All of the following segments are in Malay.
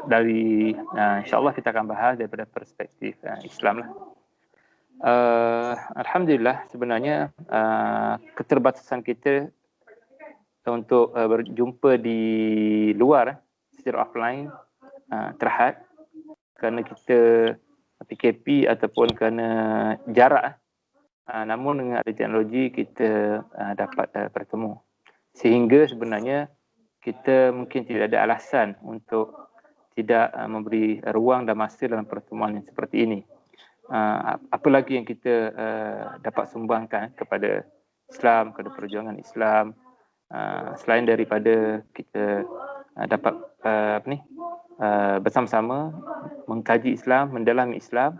dari insyaAllah kita akan bahas daripada perspektif Islam lah. Alhamdulillah, sebenarnya keterbatasan kita untuk berjumpa di luar secara offline terhad kerana kita PKP ataupun kerana jarak. Namun dengan ada teknologi kita dapat bertemu. Sehingga sebenarnya kita mungkin tidak ada alasan untuk tidak memberi ruang dan masa dalam pertemuan yang seperti ini. Apa lagi yang kita dapat sumbangkan kepada Islam, kepada perjuangan Islam, selain daripada kita dapat bersama-sama mengkaji Islam, mendalami Islam,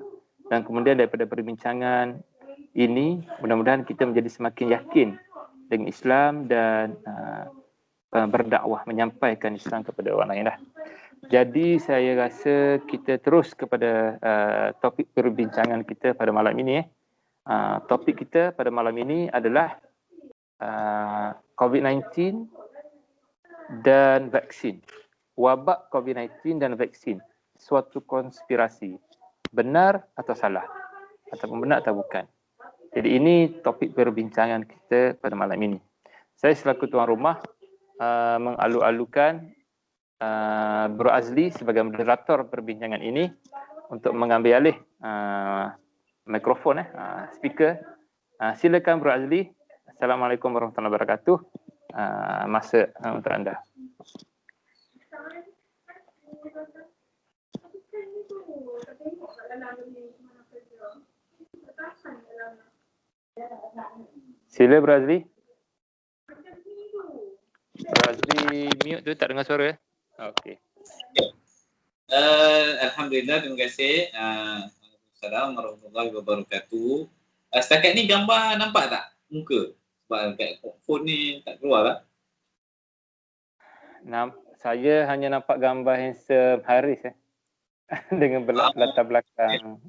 dan kemudian daripada perbincangan ini mudah-mudahan kita menjadi semakin yakin dengan Islam dan berdakwah, menyampaikan Islam kepada orang lain lah. Jadi saya rasa kita terus kepada topik perbincangan kita pada malam ini. Topik kita pada malam ini adalah COVID-19 dan vaksin. Wabak COVID-19 dan vaksin. Suatu konspirasi. Benar atau salah? Ataupun benar atau bukan? Jadi ini topik perbincangan kita pada malam ini. Saya selaku tuan rumah mengalu-alukan Bro Azli sebagai moderator perbincangan ini untuk mengambil alih mikrofon, speaker. Silakan Bro Azli. Assalamualaikum warahmatullahi wabarakatuh. Masa untuk anda. Sila Bro Azli. Bro Azli mute tu, tak dengar suara. Okey. Alhamdulillah, terima kasih. Assalamualaikum warahmatullahi wabarakatuh. Setakat ni gambar nampak tak muka? Sebab kat phone ni tak keluar lah. Saya hanya nampak gambar handsome Haris dengan latar belakang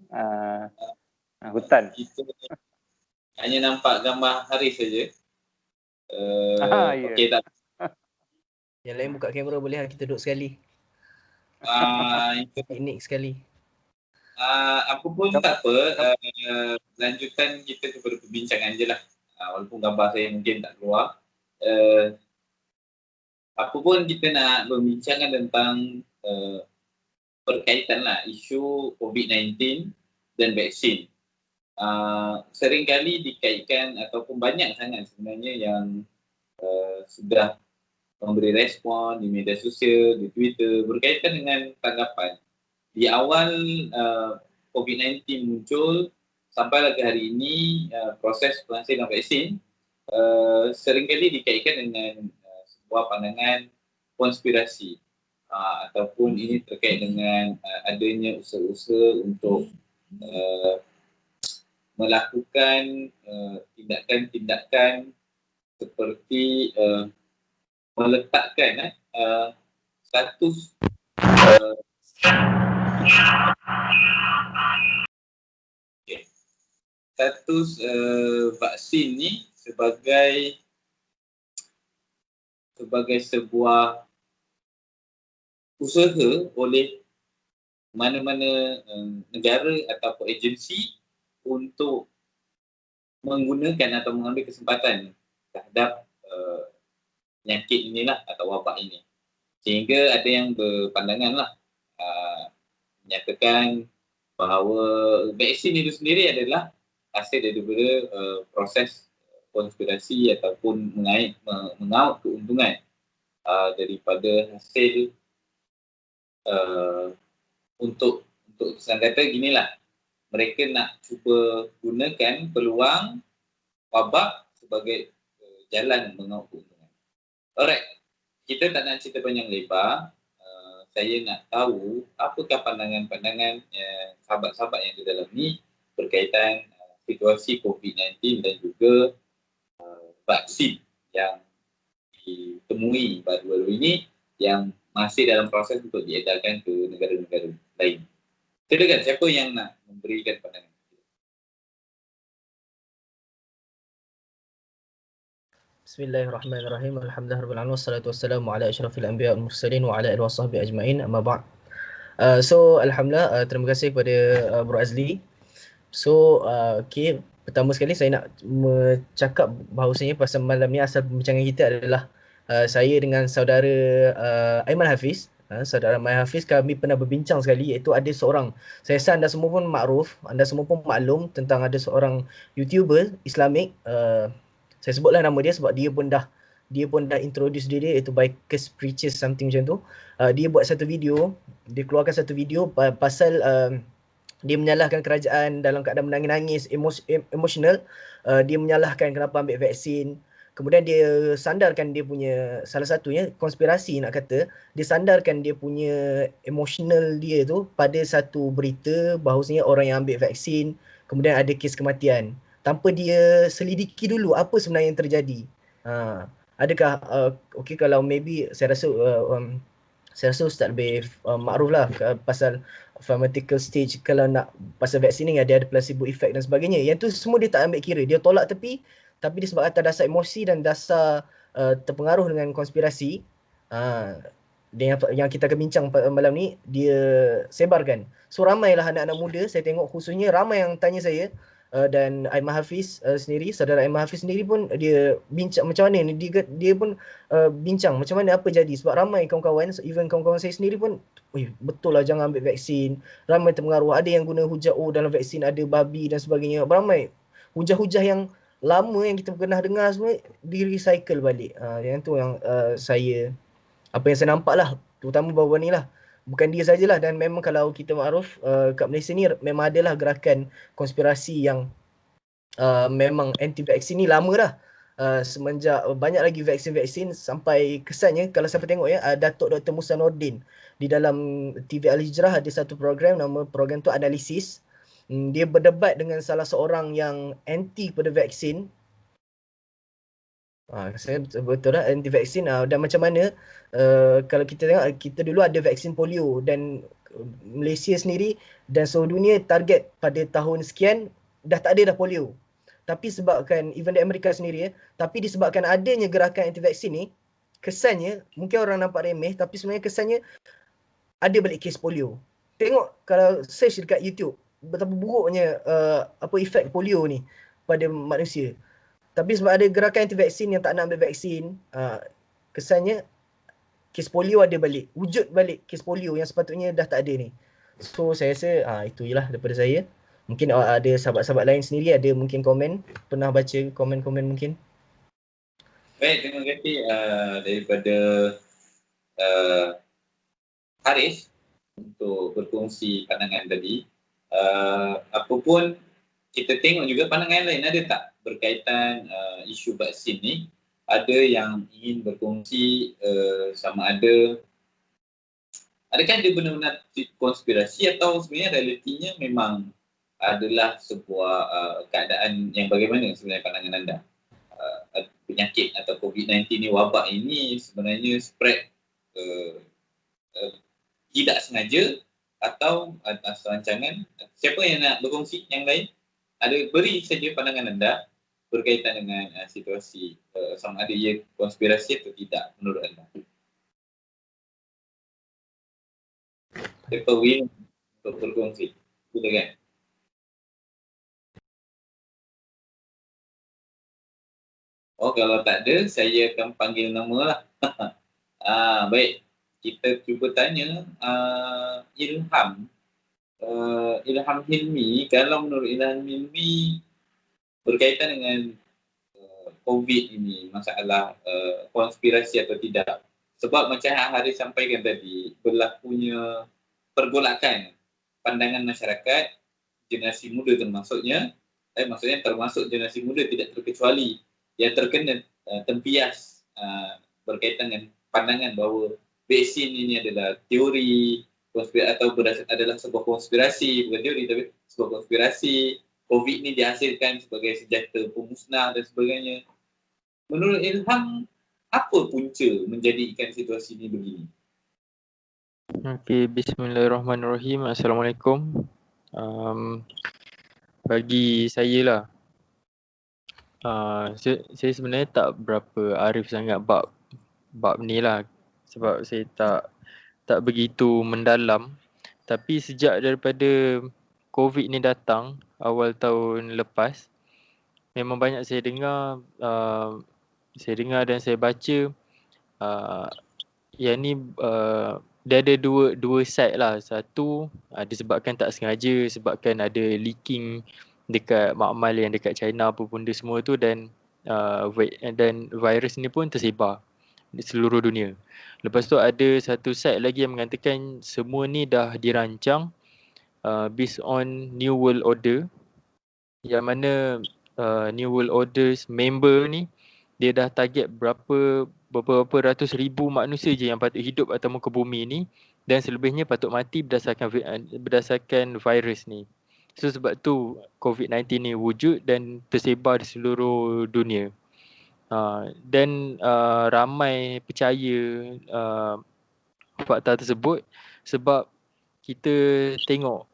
hutan. Kita hanya nampak gambar Haris saja. Ya. Okey tak? Yang lain buka kamera boleh lah, kita duduk sekali. Teknik sekali. Apa pun tak apa, lanjutan kita kepada perbincangan je lah. Walaupun gambar saya mungkin tak keluar. Apa pun kita nak berbincangkan tentang berkaitan lah isu COVID-19 dan vaksin. Seringkali dikaitkan ataupun banyak sangat sebenarnya yang sudah memberi respon di media sosial, di Twitter berkaitan dengan tanggapan. Di awal COVID-19 muncul sampai lagi hari ini proses penghasilan vaksin seringkali dikaitkan dengan sebuah pandangan konspirasi ataupun ini terkait dengan adanya usaha-usaha untuk melakukan tindakan-tindakan seperti meletakkan status vaksin ni sebagai sebuah usaha oleh mana-mana negara ataupun agensi untuk menggunakan atau mengambil kesempatan terhadap penyakit inilah atau wabak ini. Sehingga ada yang berpandangan lah menyatakan bahawa vaksin itu sendiri adalah hasil daripada proses konspirasi ataupun mengaut keuntungan daripada hasil untuk kesan kata ginilah, mereka nak cuba gunakan peluang wabak sebagai jalan mengaut keuntungan. Alright, kita tak nak cerita panjang lebar. Saya nak tahu apakah pandangan-pandangan sahabat-sahabat yang di dalam ni berkaitan situasi COVID-19 dan juga vaksin yang ditemui baru-baru ini yang masih dalam proses untuk diedarkan ke negara-negara lain. Silakan, siapa yang nak memberikan pandangan? Bismillahirrahmanirrahim. Alhamdulillahirabbil alamin wassalatu wassalamu ala asyrafil anbiya wal mursalin wa ala alihi washabbihi ajmain. Amma ba'd. So alhamdulillah, terima kasih kepada Bro Azli. So okay, pertama sekali saya nak cakap bahawasanya pasal malam ni asal pembincangan kita adalah saya dengan saudara Aiman Hafiz. Saudara Aiman Hafiz, kami pernah berbincang sekali, iaitu ada seorang, saya rasa anda semua pun makruf, anda semua pun maklum tentang ada seorang YouTuber Islamik, saya sebutlah nama dia sebab dia pun dah introduce diri dia, iaitu Bikers Preachers something macam tu. Dia buat satu video, dia keluarkan satu video pasal dia menyalahkan kerajaan dalam keadaan menangis-nangis, emosional. Dia menyalahkan kenapa ambil vaksin. Kemudian dia sandarkan dia punya, salah satunya konspirasi nak kata, dia sandarkan dia punya emosional dia tu pada satu berita bahawasanya orang yang ambil vaksin kemudian ada kes kematian, tanpa dia selidiki dulu apa sebenarnya yang terjadi. Adakah okey, kalau maybe saya rasa Ustaz lebih makruf lah pasal pharmaceutical stage. Kalau nak pasal vaksin ni ada placebo effect dan sebagainya, yang tu semua dia tak ambil kira, dia tolak tepi. Tapi disebabkan atas dasar emosi dan dasar terpengaruh dengan konspirasi, yang kita akan bincang malam ni, dia sebarkan. So ramailah anak-anak muda, saya tengok khususnya ramai yang tanya saya, dan Aiman Hafiz sendiri, saudara Aiman Hafiz sendiri pun dia bincang macam mana ni, dia pun bincang macam mana apa jadi, sebab ramai kawan-kawan, even kawan-kawan saya sendiri pun, betul lah jangan ambil vaksin, ramai terpengaruh, ada yang guna hujah dalam vaksin ada babi dan sebagainya, ramai hujah-hujah yang lama yang kita pernah dengar semua di recycle balik. Yang tu yang apa yang saya nampak lah, terutama baru-baru ni lah. Bukan dia sajalah, dan memang kalau kita makruf kat Malaysia ni memang adalah gerakan konspirasi yang memang anti-vaksin ni lama dah. Semenjak banyak lagi vaksin-vaksin, sampai kesannya kalau siapa tengok ya, Datuk Dr. Musa Nordin di dalam TV Al-Hijrah ada satu program, nama program tu Analisis. Dia berdebat dengan salah seorang yang anti pada vaksin. Saya betul lah anti vaksin, dan macam mana kalau kita tengok, kita dulu ada vaksin polio, dan Malaysia sendiri dan seluruh dunia target pada tahun sekian dah tak ada dah polio. Tapi sebabkan even di Amerika sendiri tapi disebabkan adanya gerakan anti vaksin ni, kesannya mungkin orang nampak remeh, tapi sebenarnya kesannya ada balik kes polio. Tengok kalau search dekat YouTube betapa buruknya efek polio ni pada manusia. Tapi sebab ada gerakan anti vaksin yang tak nak ambil vaksin, kesannya kes polio ada balik, wujud balik kes polio yang sepatutnya dah tak ada ni. So saya rasa itu je lah daripada saya. Mungkin ada sahabat-sahabat lain sendiri ada mungkin komen, pernah baca komen-komen mungkin. Baik, terima kasih daripada Haris untuk berkongsi pandangan tadi. Apapun kita tengok juga pandangan lain ada tak berkaitan isu vaksin ni. Ada yang ingin berkongsi sama adakah dia benar-benar konspirasi atau sebenarnya realitinya memang adalah sebuah keadaan yang bagaimana sebenarnya pandangan anda? Penyakit atau COVID-19 ni, wabak ini sebenarnya spread tidak sengaja atau atas rancangan. Siapa yang nak berkongsi yang lain? Beri saja pandangan anda berkaitan dengan situasi sama ada ia konspirasi atau tidak menurut anda. Siapa win untuk berkongsi? Silakan. Kalau tak ada, saya akan panggil nama lah. Baik, kita cuba tanya Ilham Hilmi. Kalau menurut Ilham Hilmi berkaitan dengan COVID ini, masalah konspirasi atau tidak, sebab macam Haris sampaikan tadi, berlakunya pergolakan pandangan masyarakat generasi muda termasuknya, maksudnya termasuk generasi muda tidak terkecuali yang terkena tempias berkaitan dengan pandangan bahawa vaksin ini adalah teori atau adalah sebuah konspirasi, bukan teori tapi sebuah konspirasi. COVID ni dihasilkan sebagai senjata pemusnah dan sebagainya. Menurut Ilham, apa punca menjadikan situasi ini begini? Okey, bismillahirrahmanirrahim. Assalamualaikum. Bagi saya lah, saya sebenarnya tak berapa arif sangat bab ni lah, sebab saya tak begitu mendalam. Tapi sejak daripada COVID ni datang awal tahun lepas, memang banyak saya dengar dan saya baca yang ni dia ada dua side lah. Satu disebabkan tak sengaja, sebabkan ada leaking dekat makmal yang dekat China apa benda semua tu, dan virus ni pun tersebar di seluruh dunia. Lepas tu ada satu side lagi yang mengatakan semua ni dah dirancang based on New World Order, yang mana New World Order's member ni dia dah target beberapa ratus ribu manusia je yang patut hidup atas muka bumi ni, dan selebihnya patut mati berdasarkan virus ni. So sebab tu COVID-19 ni wujud dan tersebar di seluruh dunia. Dan ramai percaya fakta tersebut sebab kita tengok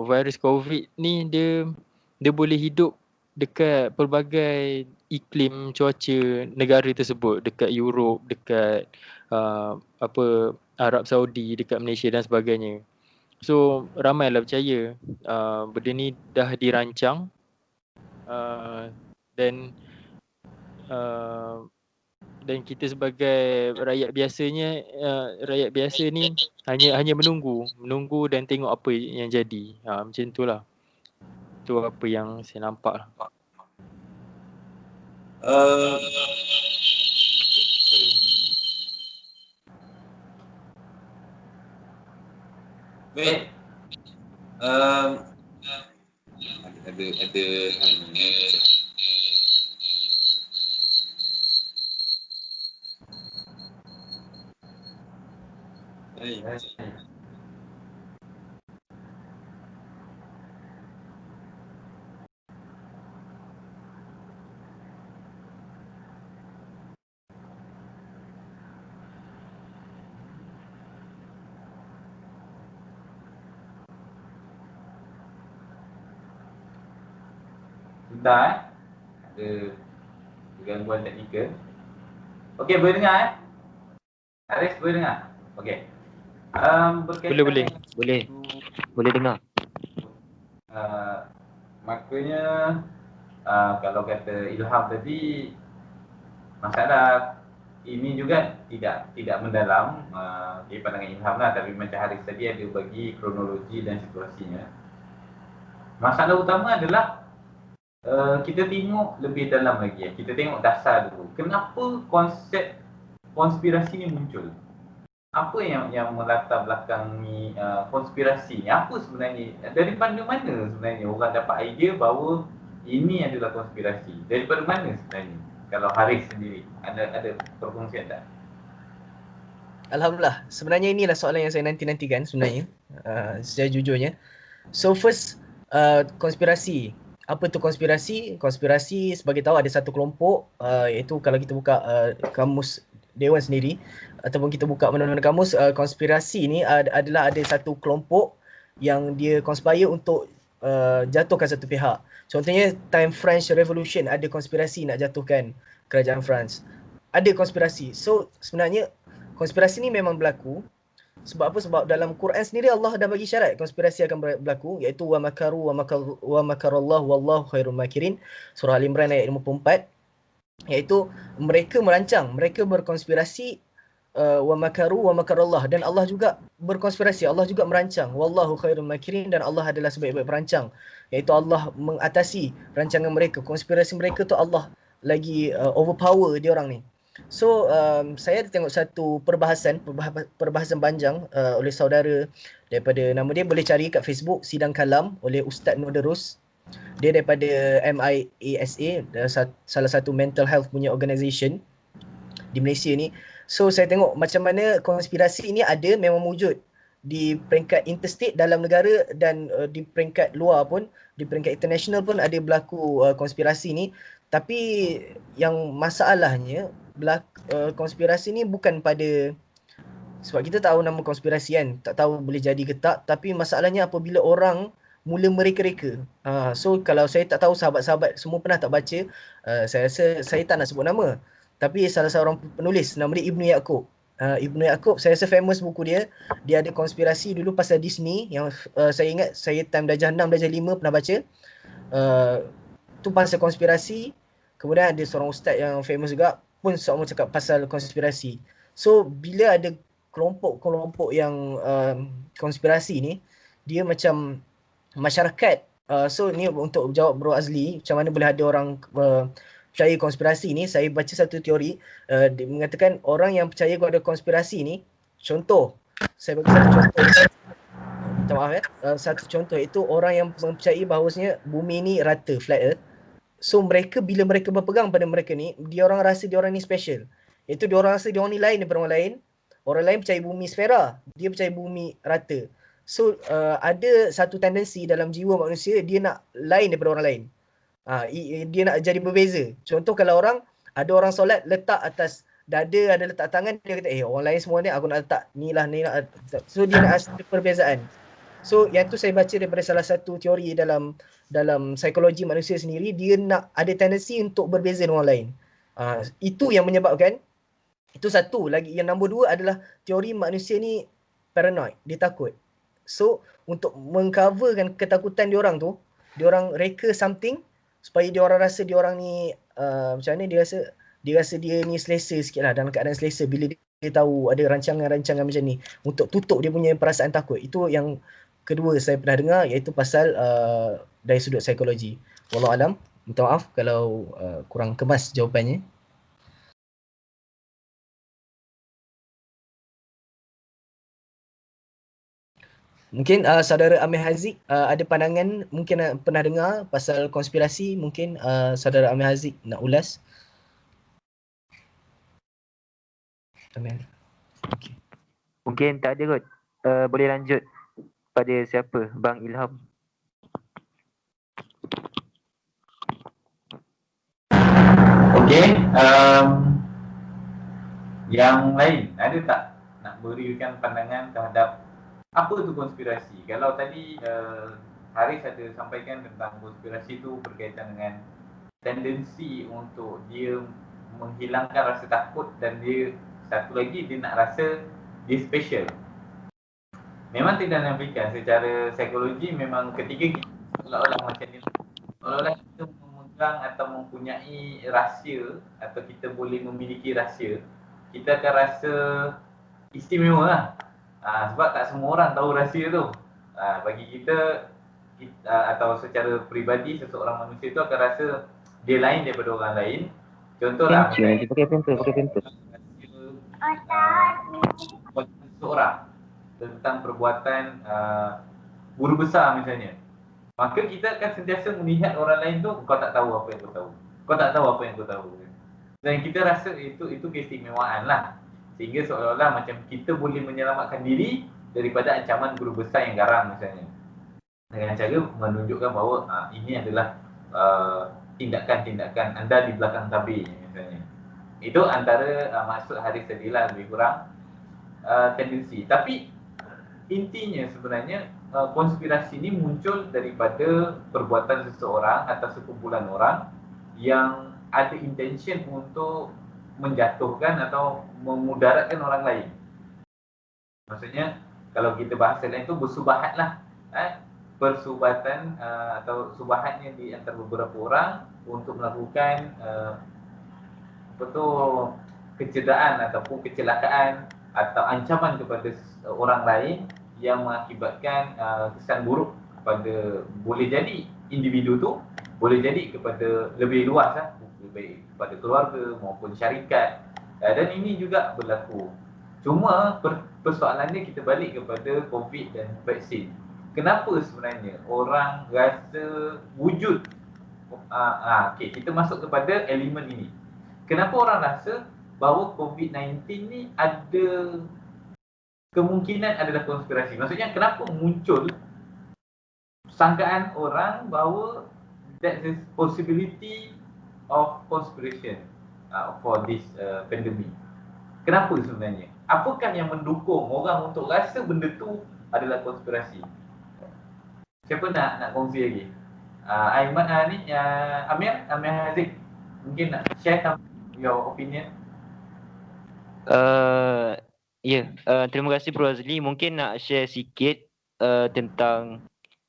virus COVID ni dia boleh hidup dekat pelbagai iklim cuaca negara tersebut, dekat Europe, dekat Arab Saudi, dekat Malaysia dan sebagainya. So ramailah percaya benda ni dah dirancang dan kita sebagai rakyat biasa ni hanya menunggu dan tengok apa yang jadi. Macam itulah. Tu apa yang saya nampak lah. Sorry. Baik. Ada hal ni. Sebentar ada gangguan teknikal. Okey, boleh dengar Haris, boleh dengar? Okey. Boleh dengar. Makanya kalau kata Ilham tadi, masalah ini juga tidak mendalam di pandangan Ilham lah, tapi macam Haris tadi ada bagi kronologi dan situasinya. Masalah utama adalah kita tengok lebih dalam lagi. Kita tengok dasar dulu. Kenapa konsep konspirasi ni muncul? Apa yang melatar belakangi konspirasi ni? Apa sebenarnya? Daripada mana sebenarnya orang dapat idea bahawa ini adalah konspirasi? Daripada mana sebenarnya? Kalau Haris sendiri, ada perkongsian tak? Alhamdulillah. Sebenarnya inilah soalan yang saya nanti-nantikan sebenarnya. Sejujurnya. So first, konspirasi. Apa tu konspirasi? Konspirasi sebagai tahu ada satu kelompok, iaitu kalau kita buka kamus Dewan sendiri ataupun kita buka mana-mana kamus, konspirasi ni adalah ada satu kelompok yang dia conspire untuk jatuhkan satu pihak. Contohnya time French Revolution ada konspirasi nak jatuhkan kerajaan France. Ada konspirasi. So sebenarnya konspirasi ni memang berlaku. Sebab apa? Sebab dalam Quran sendiri Allah dah bagi syarat konspirasi akan berlaku, iaitu wa makarallahu wallahu khairul makirin, surah Al-Imran ayat 54, iaitu mereka merancang, mereka berkonspirasi, wa makarallah, dan Allah juga berkonspirasi, Allah juga merancang, wallahu khairul makirin, dan Allah adalah sebaik-baik perancang, iaitu Allah mengatasi rancangan mereka, konspirasi mereka tu Allah lagi overpower dia orang ni. So saya tengok satu perbahasan panjang oleh saudara daripada, nama dia boleh cari kat Facebook, Sidang Kalam oleh Ustaz Nodarus. Dia daripada MIASA, salah satu mental health punya organisation di Malaysia ni. So saya tengok macam mana konspirasi ini ada, memang wujud di peringkat interstate dalam negara, dan di peringkat luar pun, di peringkat international pun ada berlaku konspirasi ni. Tapi yang masalahnya konspirasi ni bukan pada, sebab kita tahu nama konspirasi kan, tak tahu boleh jadi ke tak, tapi masalahnya apabila orang mula mereka-reka. So kalau saya tak tahu sahabat-sahabat semua pernah tak baca, saya rasa saya tak nak sebut nama, tapi salah seorang penulis nama dia Ibnu Yaqub. Ibnu Yaakob, saya rasa famous buku dia. Dia ada konspirasi dulu pasal Disney yang saya ingat saya time darjah 6, darjah 5 pernah baca. Tu pasal konspirasi. Kemudian ada seorang ustaz yang famous juga pun sama cakap pasal konspirasi. So bila ada kelompok-kelompok yang konspirasi ni, dia macam masyarakat. So ni untuk jawab Bro Azli, macam mana boleh ada orang percaya konspirasi ni. Saya baca satu teori dia mengatakan orang yang percaya kepada konspirasi ni, contoh saya bagi satu contoh, minta maaf satu contoh itu orang yang mempercayai bahawasanya bumi ni rata, flat earth. So mereka bila mereka berpegang pada mereka ni, dia orang rasa dia orang ni special. Iaitu dia orang rasa dia orang ni lain daripada orang lain. Orang lain percaya bumi sfera, dia percaya bumi rata. So ada satu tendensi dalam jiwa manusia, dia nak lain daripada orang lain. Dia nak jadi berbeza. Contoh kalau ada orang solat letak atas dada, ada letak tangan, dia kata orang lain semua ni aku nak letak ni lah. So dia nak ada perbezaan. So yang tu saya baca daripada salah satu teori dalam psikologi manusia sendiri, dia nak ada tendensi untuk berbeza dengan orang lain. Itu yang menyebabkan, itu satu. Lagi yang nombor dua adalah teori manusia ni paranoid, dia takut. So untuk mengcoverkan ketakutan diorang tu, diorang reka something supaya diorang rasa diorang ni macam mana, dia rasa dia ni selesa sikit lah, dalam keadaan selesa bila dia tahu ada rancangan-rancangan macam ni untuk tutup dia punya perasaan takut. Itu yang kedua saya pernah dengar, iaitu pasal dari sudut psikologi. Wallahualam, minta maaf kalau kurang kemas jawapannya. Mungkin saudara Amir Haziq ada pandangan, mungkin pernah dengar pasal konspirasi, mungkin saudara Amir Haziq nak ulas. Amir. Okay. Mungkin tak ada kot. Boleh lanjut pada siapa? Bang Ilham. Okey, yang lain ada tak nak berikan pandangan terhadap apa tu konspirasi? Kalau tadi Haris ada sampaikan tentang konspirasi tu berkaitan dengan tendensi untuk dia menghilangkan rasa takut, dan dia satu lagi dia nak rasa dia special. Memang tidak nafikan secara psikologi, memang ketika kita seolah-olah macam ni, seolah-olah kita memegang atau mempunyai rahsia, atau kita boleh memiliki rahsia, kita akan rasa istimewa lah. Sebab tak semua orang tahu rahsia tu. Bagi kita atau secara peribadi, seseorang manusia tu akan rasa dia lain daripada orang lain. Contohlah Pakai printer. seseorang tentang perbuatan guru besar misalnya, maka kita akan sentiasa melihat orang lain tu, kau tak tahu apa yang kau tahu, kau tak tahu apa yang kau tahu, dan kita rasa itu keistimewaan lah, sehingga seolah-olah macam kita boleh menyelamatkan diri daripada ancaman guru besar yang garang misalnya, dengan cara menunjukkan bahawa ini adalah tindakan-tindakan anda di belakang tabir misalnya. Itu antara maksud Haris tadilah, lebih kurang tendensi. Tapi intinya sebenarnya konspirasi ini muncul daripada perbuatan seseorang atau sekumpulan orang yang ada intention untuk menjatuhkan atau memudaratkan orang lain. Maksudnya kalau kita bahasa lain tu bersubahat lah, persubatan atau subahatnya di antara beberapa orang untuk melakukan kecederaan ataupun kecelakaan atau ancaman kepada orang lain yang mengakibatkan kesan buruk kepada, boleh jadi individu tu, boleh jadi kepada lebih luas lah, baik kepada keluarga maupun syarikat. Dan ini juga berlaku. Cuma persoalannya kita balik kepada COVID dan vaksin. Kenapa sebenarnya orang rasa wujud kita masuk kepada elemen ini. Kenapa orang rasa bahawa COVID-19 ni ada kemungkinan adalah konspirasi? Maksudnya kenapa muncul sangkaan orang bahawa that is possibility of conspiration for this pandemic? Kenapa sebenarnya? Apakah yang mendukung orang untuk rasa benda tu adalah konspirasi? Siapa nak kongsi lagi? Aiman Amir Haziq, mungkin nak share your opinion. Terima kasih Bro Azli. Mungkin nak share sikit tentang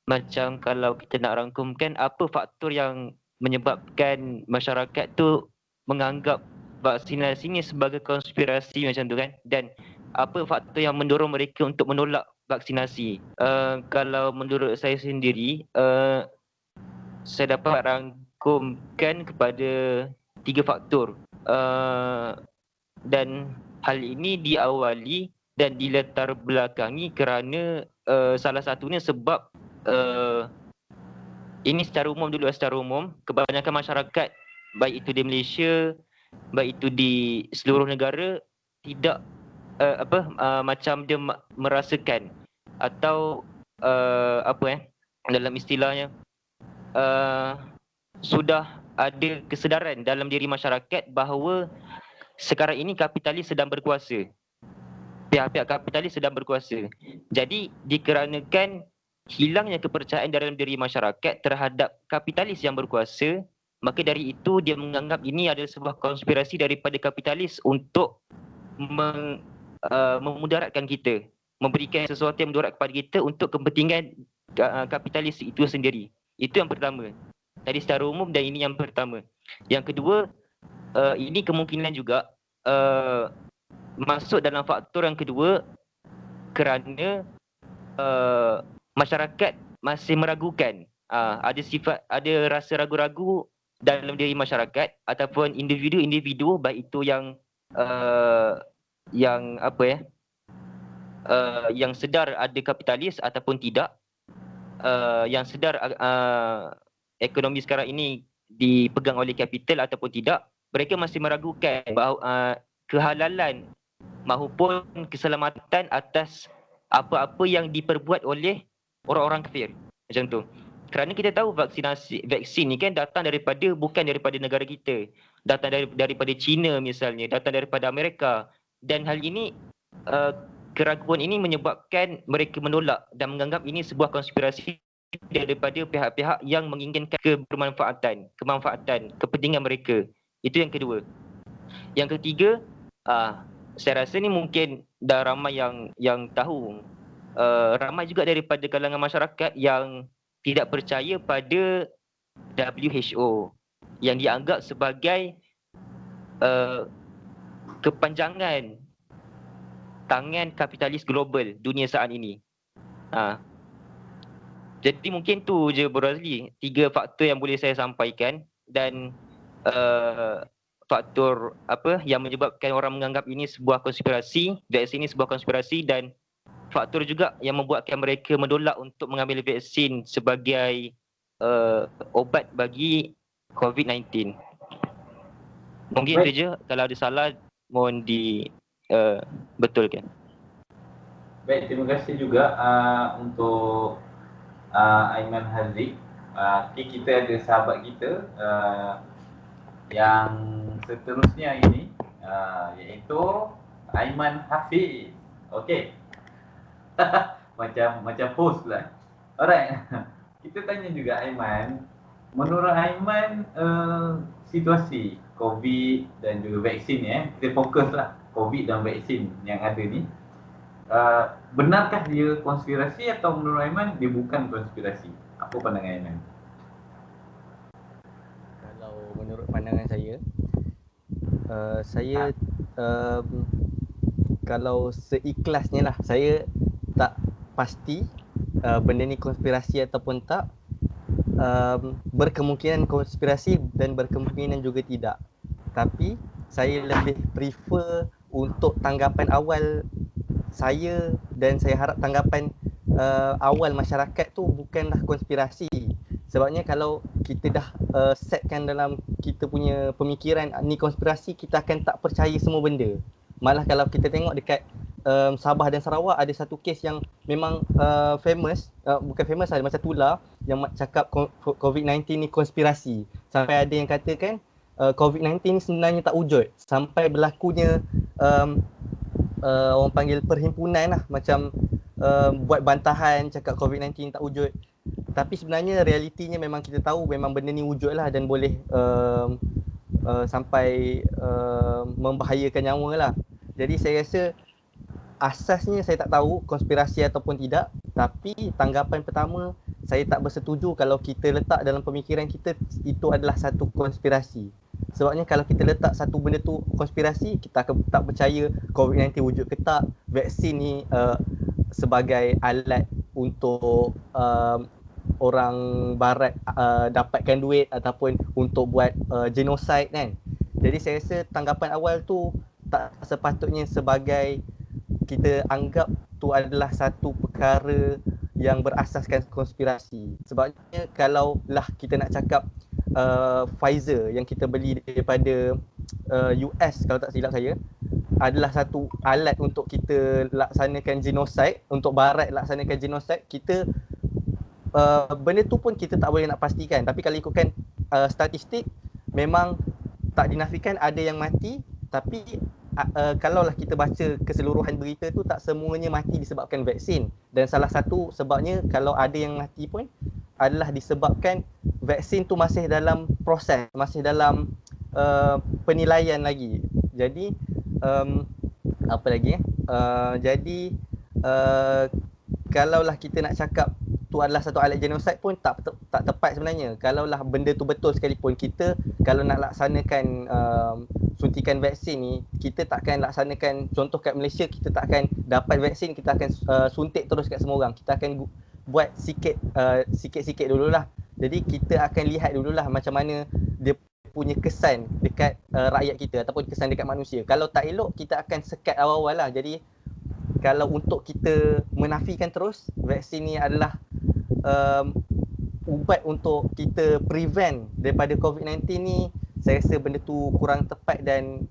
macam kalau kita nak rangkumkan apa faktor yang menyebabkan masyarakat tu menganggap vaksinasi ni sebagai konspirasi macam tu kan, dan apa faktor yang mendorong mereka untuk menolak vaksinasi. Kalau menurut saya sendiri, saya dapat rangkumkan kepada 3 faktor. Dan hal ini diawali dan dilatar belakangi kerana salah satunya sebab ini secara umum dulu, secara umum kebanyakan masyarakat baik itu di Malaysia, baik itu di seluruh negara tidak macam dia merasakan atau dalam istilahnya sudah ada kesedaran dalam diri masyarakat bahawa sekarang ini kapitalis sedang berkuasa. Pihak-pihak kapitalis sedang berkuasa. Jadi dikarenakan hilangnya kepercayaan dalam diri masyarakat terhadap kapitalis yang berkuasa, maka dari itu dia menganggap ini adalah sebuah konspirasi daripada kapitalis untuk memudaratkan kita, memberikan sesuatu yang mudarat kepada kita untuk kepentingan kapitalis itu sendiri. Itu yang pertama. Tadi secara umum dan ini yang pertama. Yang kedua, ini kemungkinan juga masuk dalam faktor yang kedua kerana masyarakat masih meragukan, ada rasa ragu-ragu dalam diri masyarakat ataupun individu baik itu yang yang sedar ada kapitalis ataupun tidak, yang sedar ekonomi sekarang ini dipegang oleh kapital ataupun tidak, mereka masih meragukan bahawa kehalalan maupun keselamatan atas apa-apa yang diperbuat oleh orang-orang kafir. Macam tu. Kerana kita tahu vaksin ni kan datang bukan daripada negara kita. Datang daripada China misalnya, datang daripada Amerika. Dan hal ini, keraguan ini menyebabkan mereka menolak dan menganggap ini sebuah konspirasi daripada pihak-pihak yang menginginkan kemanfaatan, kepentingan mereka. Itu yang kedua. Yang ketiga, saya rasa ni mungkin dah ramai yang tahu. Ramai juga daripada kalangan masyarakat yang tidak percaya pada WHO yang dianggap sebagai kepanjangan tangan kapitalis global dunia saat ini. Jadi mungkin tu je Bro Azli, 3 faktor yang boleh saya sampaikan, dan faktor yang menyebabkan orang menganggap ini sebuah konspirasi, vaksin ini sebuah konspirasi, dan faktor juga yang membuatkan mereka menolak untuk mengambil vaksin sebagai obat bagi COVID-19. Mungkin itu je. Kalau ada salah mohon betulkan. Baik, terima kasih juga untuk Aiman Haziq. Kita ada sahabat kita yang seterusnya ini, iaitu Aiman Hafiz. Okey. macam host lah. Alright. Kita tanya juga Aiman, menurut Aiman situasi COVID dan juga vaksin kita fokuslah COVID dan vaksin yang ada ni, benarkah dia konspirasi atau menurut Aiman dia bukan konspirasi? Apa pandangan Aiman? Kalau menurut pandangan saya, kalau seikhlasnya lah, saya tak pasti benda ni konspirasi ataupun tak. Berkemungkinan konspirasi dan berkemungkinan juga tidak. Tapi saya lebih prefer untuk tanggapan awal saya, dan saya harap tanggapan awal masyarakat tu bukanlah konspirasi. Sebabnya kalau kita dah setkan dalam kita punya pemikiran ni konspirasi, kita akan tak percaya semua benda. Malah kalau kita tengok dekat Sabah dan Sarawak, ada satu kes yang memang bukan famous lah, macam tular yang cakap COVID-19 ni konspirasi. Sampai ada yang katakan COVID-19 ni sebenarnya tak wujud. Sampai berlakunya orang panggil perhimpunan lah, macam buat bantahan cakap COVID-19 tak wujud. Tapi sebenarnya realitinya memang kita tahu memang benda ni wujud lah, dan boleh sampai membahayakan nyawa lah. Jadi saya rasa asasnya saya tak tahu konspirasi ataupun tidak, tapi tanggapan pertama saya tak bersetuju kalau kita letak dalam pemikiran kita itu adalah satu konspirasi. Sebabnya kalau kita letak satu benda tu konspirasi, kita akan tak percaya COVID-19 wujud ke tak, vaksin ni sebagai alat untuk orang barat dapatkan duit ataupun untuk buat genocide kan. Jadi saya rasa tanggapan awal tu tak sepatutnya sebagai kita anggap tu adalah satu perkara yang berasaskan konspirasi. Sebabnya kalau lah kita nak cakap Pfizer yang kita beli daripada US kalau tak silap saya adalah satu alat untuk kita laksanakan genocide, untuk barat laksanakan genocide, kita benda tu pun kita tak boleh nak pastikan. Tapi kalau ikutkan statistik, memang tak dinafikan ada yang mati, tapi kalaulah kita baca keseluruhan berita tu, tak semuanya mati disebabkan vaksin. Dan salah satu sebabnya kalau ada yang mati pun adalah disebabkan vaksin tu masih dalam proses, masih dalam penilaian lagi. Jadi apa lagi jadi kalaulah kita nak cakap tu adalah satu alat genocide pun tak tepat sebenarnya. Kalaulah benda tu betul sekalipun, kita kalau nak laksanakan suntikan vaksin ni, kita takkan laksanakan, contoh kat Malaysia kita takkan dapat vaksin, kita akan suntik terus kat semua orang. Kita akan buat sikit-sikit dululah. Jadi kita akan lihat dululah macam mana dia punya kesan dekat rakyat kita ataupun kesan dekat manusia. Kalau tak elok, kita akan sekat awal-awal lah. Jadi kalau untuk kita menafikan terus vaksin ni adalah ubat untuk kita prevent daripada COVID-19 ni, saya rasa benda tu kurang tepat dan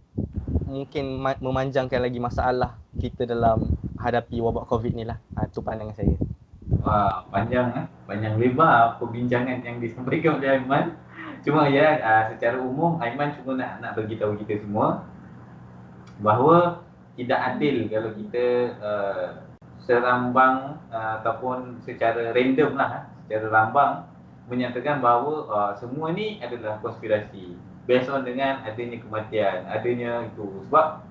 mungkin memanjangkan lagi masalah kita dalam hadapi wabak COVID ni lah. Itu pandangan saya. Wah, panjang lebar perbincangan yang disampaikan oleh Aiman. Cuma ya, secara umum Aiman cuma nak beritahu kita semua bahawa tidak adil kalau kita serambang ataupun secara random lah, secara rambang menyatakan bahawa semua ni adalah konspirasi based on dengan adanya kematian, adanya itu. Sebab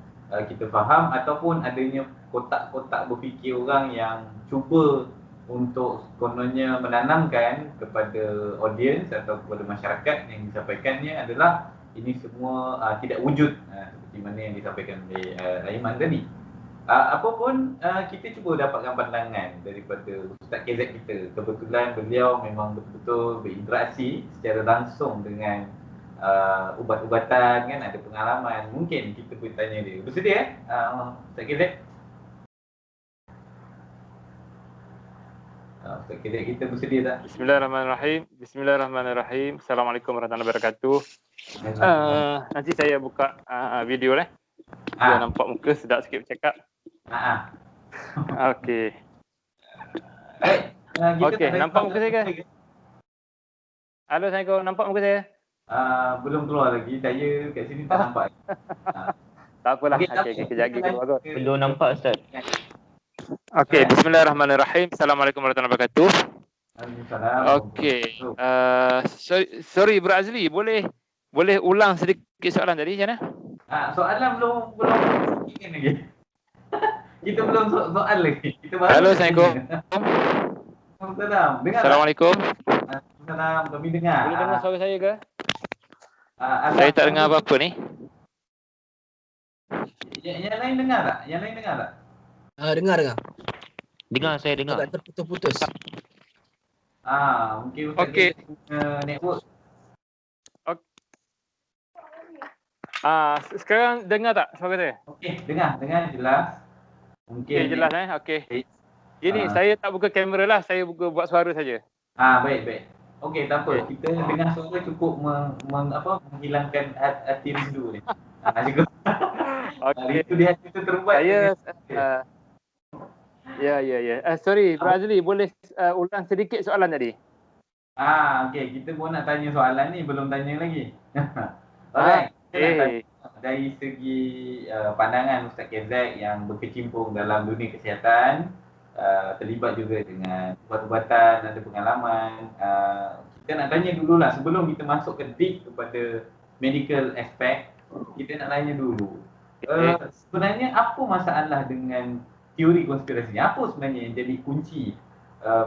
kita faham ataupun adanya kotak-kotak berfikir orang yang cuba untuk kononnya menanamkan kepada audiens atau kepada masyarakat yang disampaikannya adalah ini semua tidak wujud, seperti mana yang disampaikan oleh Aiman tadi. Apapun kita cuba dapatkan pandangan daripada Ustaz KZ kita. Kebetulan beliau memang betul-betul berinteraksi secara langsung dengan ubat-ubatan kan, ada pengalaman. Mungkin kita boleh tanya dia. Bersedia Ustaz KZ? Ustaz KZ kita bersedia tak? Bismillahirrahmanirrahim. Assalamualaikum warahmatullahi wabarakatuh. Nanti saya buka video lah. Biar nampak muka, sedap sikit bercakap. Okey. Okey, nampak muka saya ke? Halo, Assalamualaikum. Nampak muka saya? Belum keluar lagi. Saya kat sini tak nampak. Tak apalah. Okey, kejap lagi keluar kot. Belum nampak Ustaz. Okey, bismillahirrahmanirrahim. Assalamualaikum warahmatullahi wabarakatuh. Waalaikumsalam. Okey. Sorry Bro Azli, boleh ulang sedikit soalan tadi macam mana? Soalan belum bikin lagi. Kita belum soal lagi. Kita baru. Halo, Assalamualaikum. Waalaikumsalam. Dengar. Assalamualaikum. Waalaikumsalam. Kami dengar. Boleh dengar suara saya ke? Saya tak dengar apa-apa ni. Yang lain dengar tak? Yang lain dengar tak? Dengar. Dengar, saya dengar. Agak terputus-putus. Mungkin Okey. network. Sekarang dengar tak suara saya? Okey, dengar jelas. Mungkin Okey, jelas Okey. Ini saya tak buka kamera lah, saya buat suara saja. Baik. Okey, tak apa. Kita dengar suara cukup menghilangkan hati rindu ni. Cukup. Okey. Itu di hati tu terubat. Saya Ya. Sorry, Bro Azli, boleh ulang sedikit soalan tadi? Okey, kita pun nak tanya soalan ni, belum tanya lagi. Alright. Dari segi pandangan Ustaz KZ yang berkecimpung dalam dunia kesihatan, terlibat juga dengan ubat-ubatan, ada pengalaman, kita nak tanya dululah sebelum kita masuk ke deep kepada medical aspect, kita nak tanya dulu. Sebenarnya apa masalah dengan teori konspirasinya. Apa sebenarnya yang jadi kunci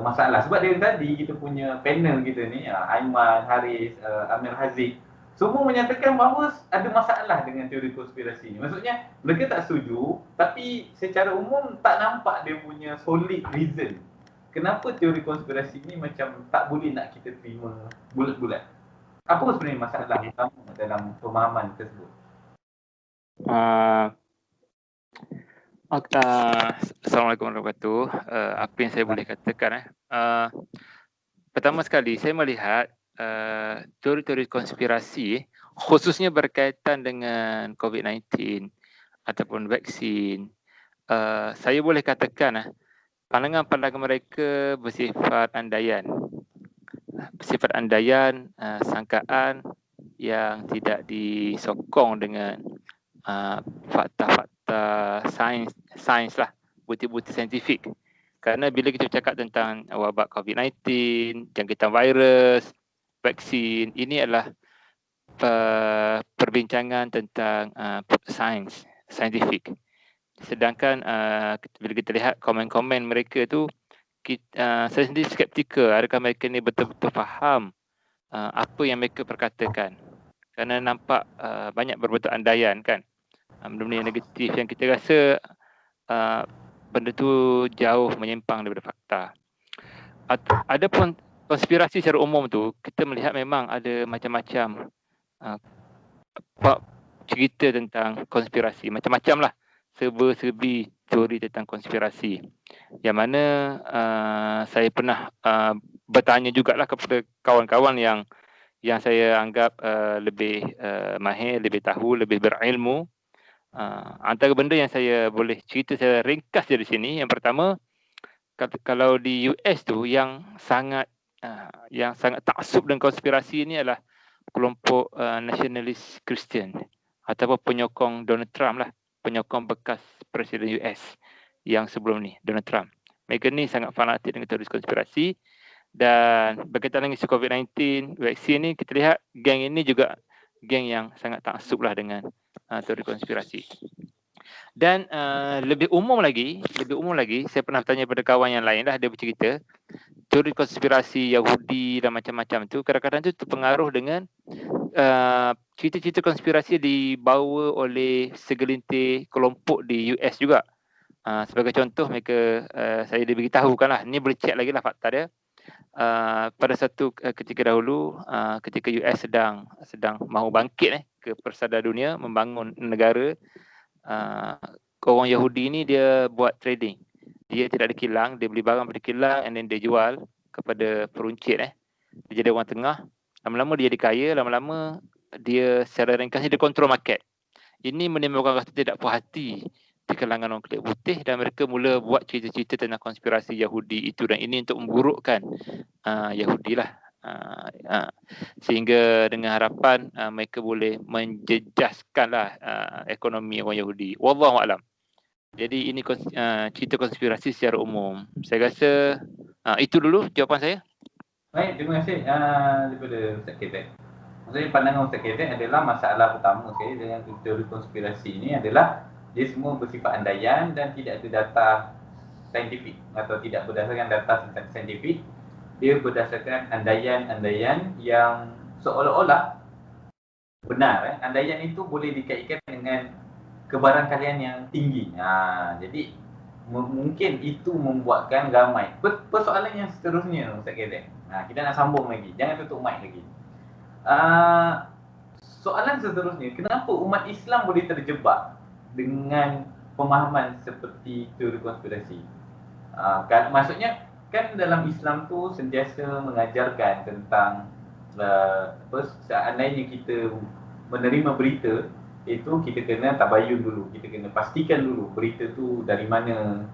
masalah? Sebab dari tadi kita punya panel kita ni, Aiman, Haris, Amir Haziq, semua menyatakan bahawa ada masalah dengan teori konspirasi ni. Maksudnya mereka tak setuju, tapi secara umum tak nampak dia punya solid reason kenapa teori konspirasi ni macam tak boleh nak kita terima bulat-bulat. Apa sebenarnya masalah utama dalam pemahaman tersebut? Assalamualaikum warahmatullahi wabarakatuh. Apa yang saya boleh katakan pertama sekali saya melihat teori-teori konspirasi khususnya berkaitan dengan COVID-19 ataupun vaksin, saya boleh katakan pandangan-pandangan mereka bersifat andaian, sangkaan yang tidak disokong dengan fakta-fakta sains lah, bukti-bukti saintifik. Kerana bila kita cakap tentang wabak COVID-19, jangkitan virus, vaksin, ini adalah perbincangan tentang saintifik. Sedangkan bila kita lihat komen-komen mereka tu, saya sendiri skeptikal adakah mereka ni betul-betul faham apa yang mereka perkatakan. Kerana nampak banyak berbentuk andaian kan. Benda-benda yang negatif yang kita rasa benda tu jauh menyimpang daripada fakta. Adapun konspirasi secara umum tu, kita melihat memang ada macam-macam cerita tentang konspirasi. Macam-macam lah serba-serbi teori tentang konspirasi. Yang mana saya pernah bertanya jugalah kepada kawan-kawan yang saya anggap lebih mahir, lebih tahu, lebih berilmu. Antara benda yang saya boleh cerita secara ringkas dari sini, yang pertama, kalau di US tu yang sangat taksub dengan konspirasi ni adalah kelompok nasionalis Kristian ataupun penyokong Donald Trump lah, penyokong bekas Presiden US yang sebelum ni, Donald Trump. Mereka ni sangat fanatik dengan teori konspirasi. Dan berkaitan dengan isu COVID-19, vaksin ni, kita lihat geng ini juga geng yang sangat taksub lah dengan teori konspirasi. Dan lebih umum lagi, saya pernah bertanya pada kawan yang lain lah, dia bercerita teori konspirasi Yahudi dan macam-macam tu kadang-kadang tu terpengaruh dengan cerita-cerita konspirasi dibawa oleh segelintir kelompok di US juga. Sebagai contoh, mereka saya diberitahukan lah, ni boleh cek lagi lah fakta dia. Pada satu ketika dahulu, ketika US sedang mahu bangkit ke persada dunia, membangun negara, orang Yahudi ni dia buat trading. Dia tidak ada kilang, dia beli barang pada kilang and then dia jual kepada peruncit. Dia jadi orang tengah, lama-lama dia jadi kaya, lama-lama dia secara ringkasnya dia kontrol market. Ini menimbulkan rasa tidak puas hati di kalangan orang kulit putih dan mereka mula buat cerita-cerita tentang konspirasi Yahudi itu, dan ini untuk memburukkan Yahudi lah. Sehingga dengan harapan mereka boleh menjejaskanlah ekonomi orang Yahudi. Wallahu a'lam. Jadi ini cerita konspirasi secara umum. Saya rasa itu dulu jawapan saya. Baik, terima kasih daripada Ustaz Ketek. Maksudnya pandangan Ustaz Ketek adalah masalah pertama sekali dengan teori konspirasi ini adalah dia semua bersifat andaian dan tidak ada data saintifik atau tidak berdasarkan data saintifik. Dia berdasarkan andaian-andaian yang seolah-olah benar. Andaian itu boleh dikaitkan dengan kebarangkalian yang tinggi. Jadi mungkin itu membuatkan ramai. Persoalan yang seterusnya Ustaz Ketek. Kita nak sambung lagi. Jangan tutup mic lagi. Soalan seterusnya, kenapa umat Islam boleh terjebak dengan pemahaman seperti teori konspirasi? Maksudnya kan dalam Islam tu sentiasa mengajarkan tentang seandainya kita menerima berita, itu kita kena tabayun dulu, kita kena pastikan dulu berita tu dari mana.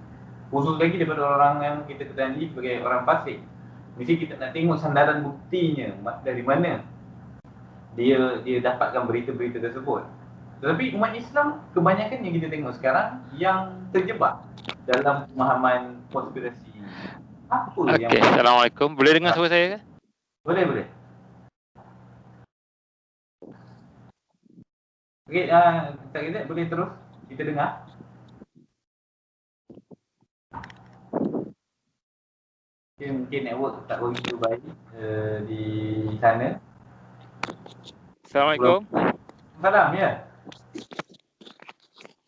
Khusus lagi daripada orang yang kita kenali sebagai orang fasik, mesti kita nak tengok sandaran buktinya dari mana dia dapatkan berita-berita tersebut. Tetapi umat Islam kebanyakan yang kita tengok sekarang yang terjebak dalam pemahaman konspirasi. Apa yang Assalamualaikum. Boleh dengar suara saya ke? Boleh. Okey, Ustaz Ketek boleh terus kita dengar? Mungkin network tak begitu baik di sana. Assalamualaikum. Salam ya.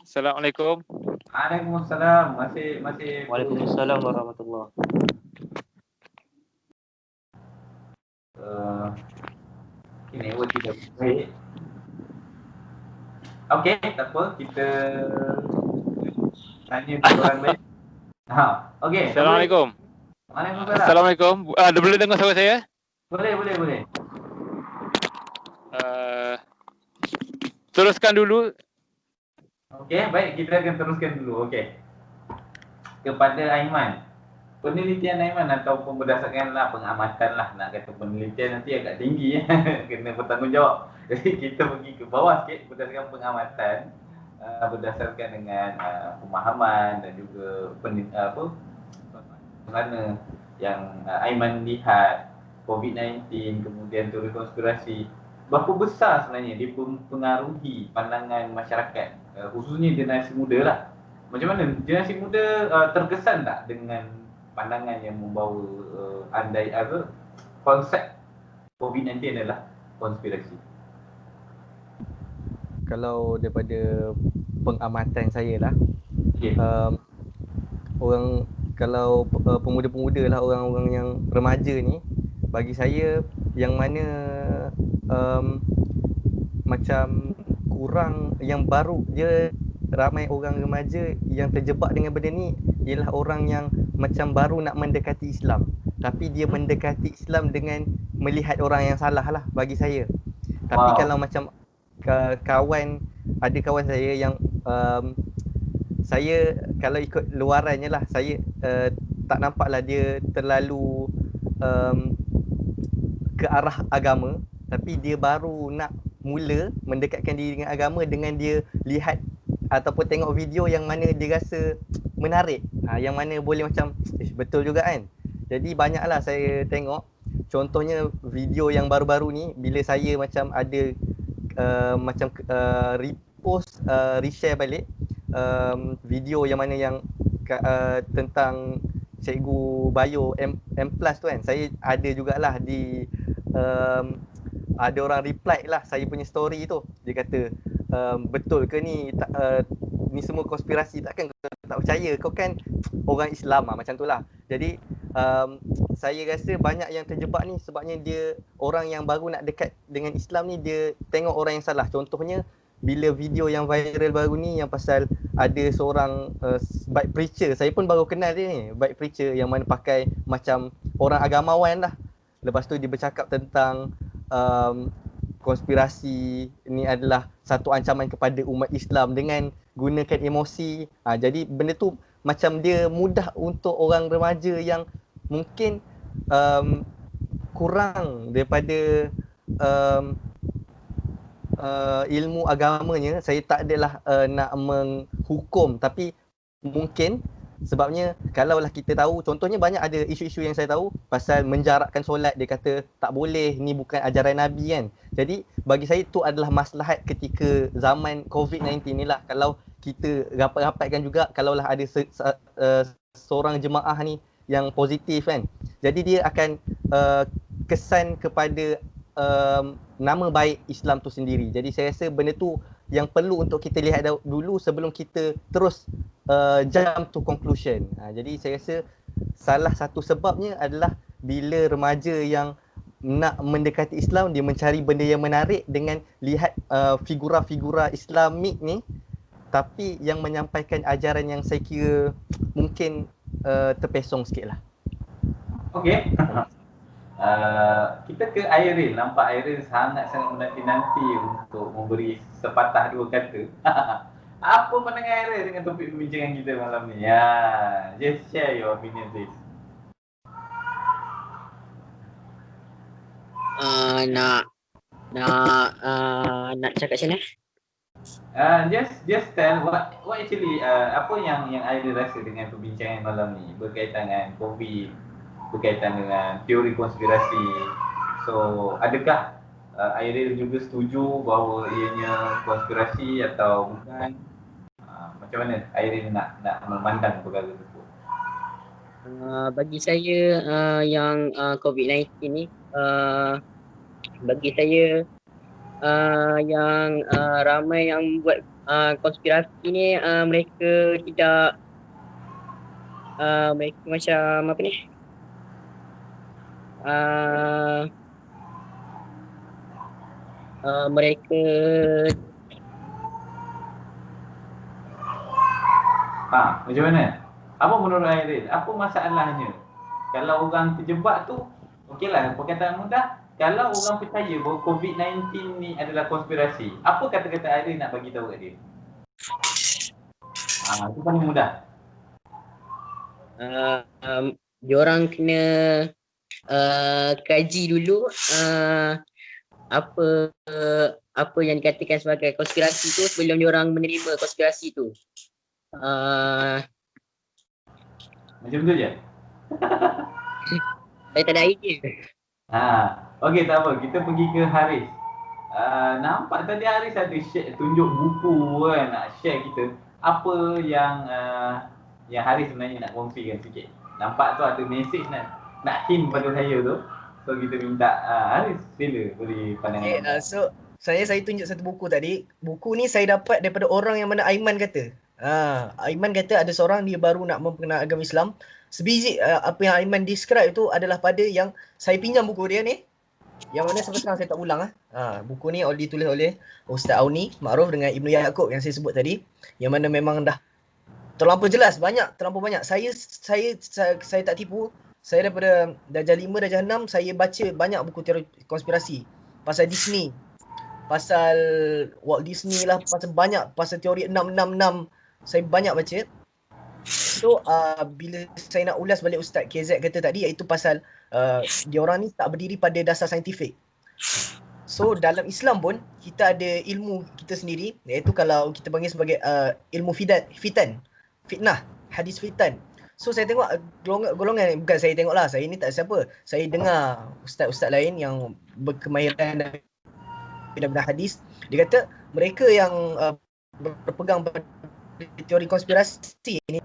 Assalamualaikum. Waalaikumsalam. Masih Waalaikumsalam warahmatullahi. ini network tidak baik. Okey, tak apa. Kita tanya ke orang lain. Okey. Assalamualaikum. Waalaikumsalam. Assalamualaikum. Ada boleh dengar suara saya? Boleh. Teruskan dulu. Okey, baik, kita akan teruskan dulu. Okey. Kepada Aiman. Penelitian Aiman ataupun berdasarkanlah pengamatan lah, nak kata penelitian nanti agak tinggi kena bertanggungjawab. Jadi kita pergi ke bawah sikit berdasarkan pengamatan, berdasarkan dengan pemahaman dan juga mana yang Aiman lihat COVID-19, kemudian teori konspirasi, berapa besar sebenarnya dia mempengaruhi pandangan masyarakat, khususnya generasi muda lah. Macam mana generasi muda terkesan tak dengan pandangan yang membawa konsep COVID-19 adalah konspirasi? Kalau daripada pengamatan saya lah, Okay. Orang kalau pemuda-pemuda lah, orang-orang yang remaja ni, bagi saya yang mana macam kurang, yang baru dia ramai orang remaja yang terjebak dengan benda ni ialah orang yang macam baru nak mendekati Islam, tapi dia mendekati Islam dengan melihat orang yang salah lah bagi saya. Tapi kalau macam ada kawan saya yang saya kalau ikut luarannya lah, saya tak nampak lah dia terlalu ke arah agama, tapi dia baru nak mula mendekatkan diri dengan agama dengan dia lihat ataupun tengok video yang mana dia rasa menarik, yang mana boleh macam betul juga kan. Jadi banyaklah saya tengok, contohnya video yang baru-baru ni, bila saya macam ada repost, reshare balik video yang mana yang tentang Cikgu Bayo M+ tu kan, saya ada jugalah di ada orang reply lah saya punya story tu. Dia kata, betul ke ni, ni semua konspirasi, takkan kau tak percaya, kau kan orang Islam lah, macam tu lah. Jadi saya rasa banyak yang terjebak ni sebabnya dia orang yang baru nak dekat dengan Islam ni, dia tengok orang yang salah. Contohnya bila video yang viral baru ni yang pasal ada seorang baik preacher, saya pun baru kenal dia ni, baik preacher yang mana pakai macam orang agamawan lah. Lepas tu dia bercakap tentang konspirasi ni adalah satu ancaman kepada umat Islam dengan gunakan emosi. Jadi benda tu macam dia mudah untuk orang remaja yang mungkin kurang daripada ilmu agamanya. Saya tak adalah nak menghukum, tapi mungkin sebabnya kalaulah kita tahu, contohnya banyak ada isu-isu yang saya tahu pasal menjarakkan solat, dia kata tak boleh, ni bukan ajaran Nabi kan. Jadi bagi saya tu adalah maslahat ketika zaman COVID-19 ni lah. Kalau kita rapat-rapatkan juga, kalaulah ada seorang jemaah ni yang positif kan, jadi dia akan kesan kepada nama baik Islam tu sendiri. Jadi saya rasa benda tu yang perlu untuk kita lihat dulu sebelum kita terus jump to conclusion. Jadi saya rasa salah satu sebabnya adalah bila remaja yang nak mendekati Islam, dia mencari benda yang menarik dengan lihat figura-figura Islamik ni, tapi yang menyampaikan ajaran yang saya kira mungkin terpesong sikit lah. Okey. Kita ke Irene. Nampak Irene sangat-sangat menanti-nanti untuk memberi sepatah dua kata. Apa pandangan Irene dengan topik perbincangan kita malam ni? Just share your opinion please. Nak cakap macam mana? Just tell what actually apa yang Irene rasa dengan perbincangan malam ni berkaitan dengan COVID, berkaitan dengan teori konspirasi. So, adakah Irene juga setuju bahawa ianya konspirasi atau bukan? Macam mana Irene nak memandang perkara tersebut? Bagi saya yang COVID-19 ni bagi saya yang ramai yang buat konspirasi ni mereka tidak mereka macam apa ni mereka Macam mana? Apa menurut Airil? Apa masalahnya? Kalau orang terjebak tu, okeylah, perkataan mudah. Kalau orang percaya bahawa COVID-19 ni adalah konspirasi, apa kata-kata Airil nak bagi tahu kat dia? Itu paling mudah. diorang kena kaji dulu apa yang dikatakan sebagai konspirasi tu sebelum diorang menerima konspirasi tu. Macam tu je? Saya tak ada idea. Okey, tak apa. Kita pergi ke Haris. Nampak tadi Haris ada share, tunjuk buku kan, nak share kita. Apa yang Haris sebenarnya nak kongsikan sikit. Nampak tu ada message nak hint pada saya tu. So kita minta Haris, sila beri pandangan. So saya tunjuk satu buku tadi. Buku ni saya dapat daripada orang yang mana Aiman kata. Aiman kata ada seorang dia baru nak memperkenal agama Islam. Sebiji apa yang Aiman describe tu adalah pada yang saya pinjam buku dia ni. Yang mana sampai sekarang saya tak ulang. Buku ni ditulis oleh Ustaz Auni Ma'ruf dengan Ibnu Yaakob yang saya sebut tadi. Yang mana memang dah terlampau jelas, terlampau banyak. Saya tak tipu. Saya daripada darjah 5, darjah 6 saya baca banyak buku teori konspirasi. Pasal Disney, pasal Walt Disney lah, pasal teori 666. Saya banyak baca. So bila saya nak ulas balik Ustaz KZ kata tadi, iaitu pasal diorang ni tak berdiri pada dasar saintifik. So dalam Islam pun kita ada ilmu kita sendiri, iaitu kalau kita panggil sebagai ilmu fitnah, hadis fitan. So saya tengok golongan, bukan saya tengok lah, saya ni tak siapa. Saya dengar ustaz-ustaz lain yang berkemahiran dalam hadis. Dia kata mereka yang berpegang pada teori konspirasi ni,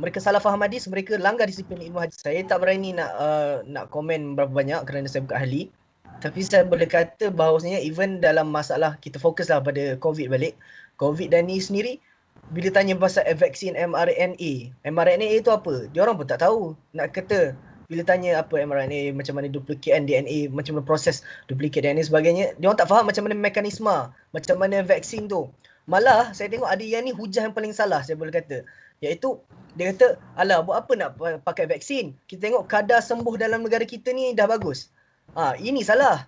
mereka salah faham hadis, mereka langgar disiplin ilmu hadis. Saya tak berani nak komen berapa banyak kerana saya bukan ahli. Tapi saya boleh kata bahawasanya even dalam masalah, kita fokuslah pada COVID balik. COVID dan ni sendiri, bila tanya pasal vaksin mRNA itu apa? Dia orang pun tak tahu. Nak kata bila tanya apa mRNA, macam mana duplikat DNA, macam mana proses duplikat DNA sebagainya, dia orang tak faham macam mana mekanisme, macam mana vaksin tu. Malah saya tengok ada yang ni hujah yang paling salah saya boleh kata. Iaitu dia kata, alah buat apa nak pakai vaksin? Kita tengok kadar sembuh dalam negara kita ni dah bagus. Ini salah.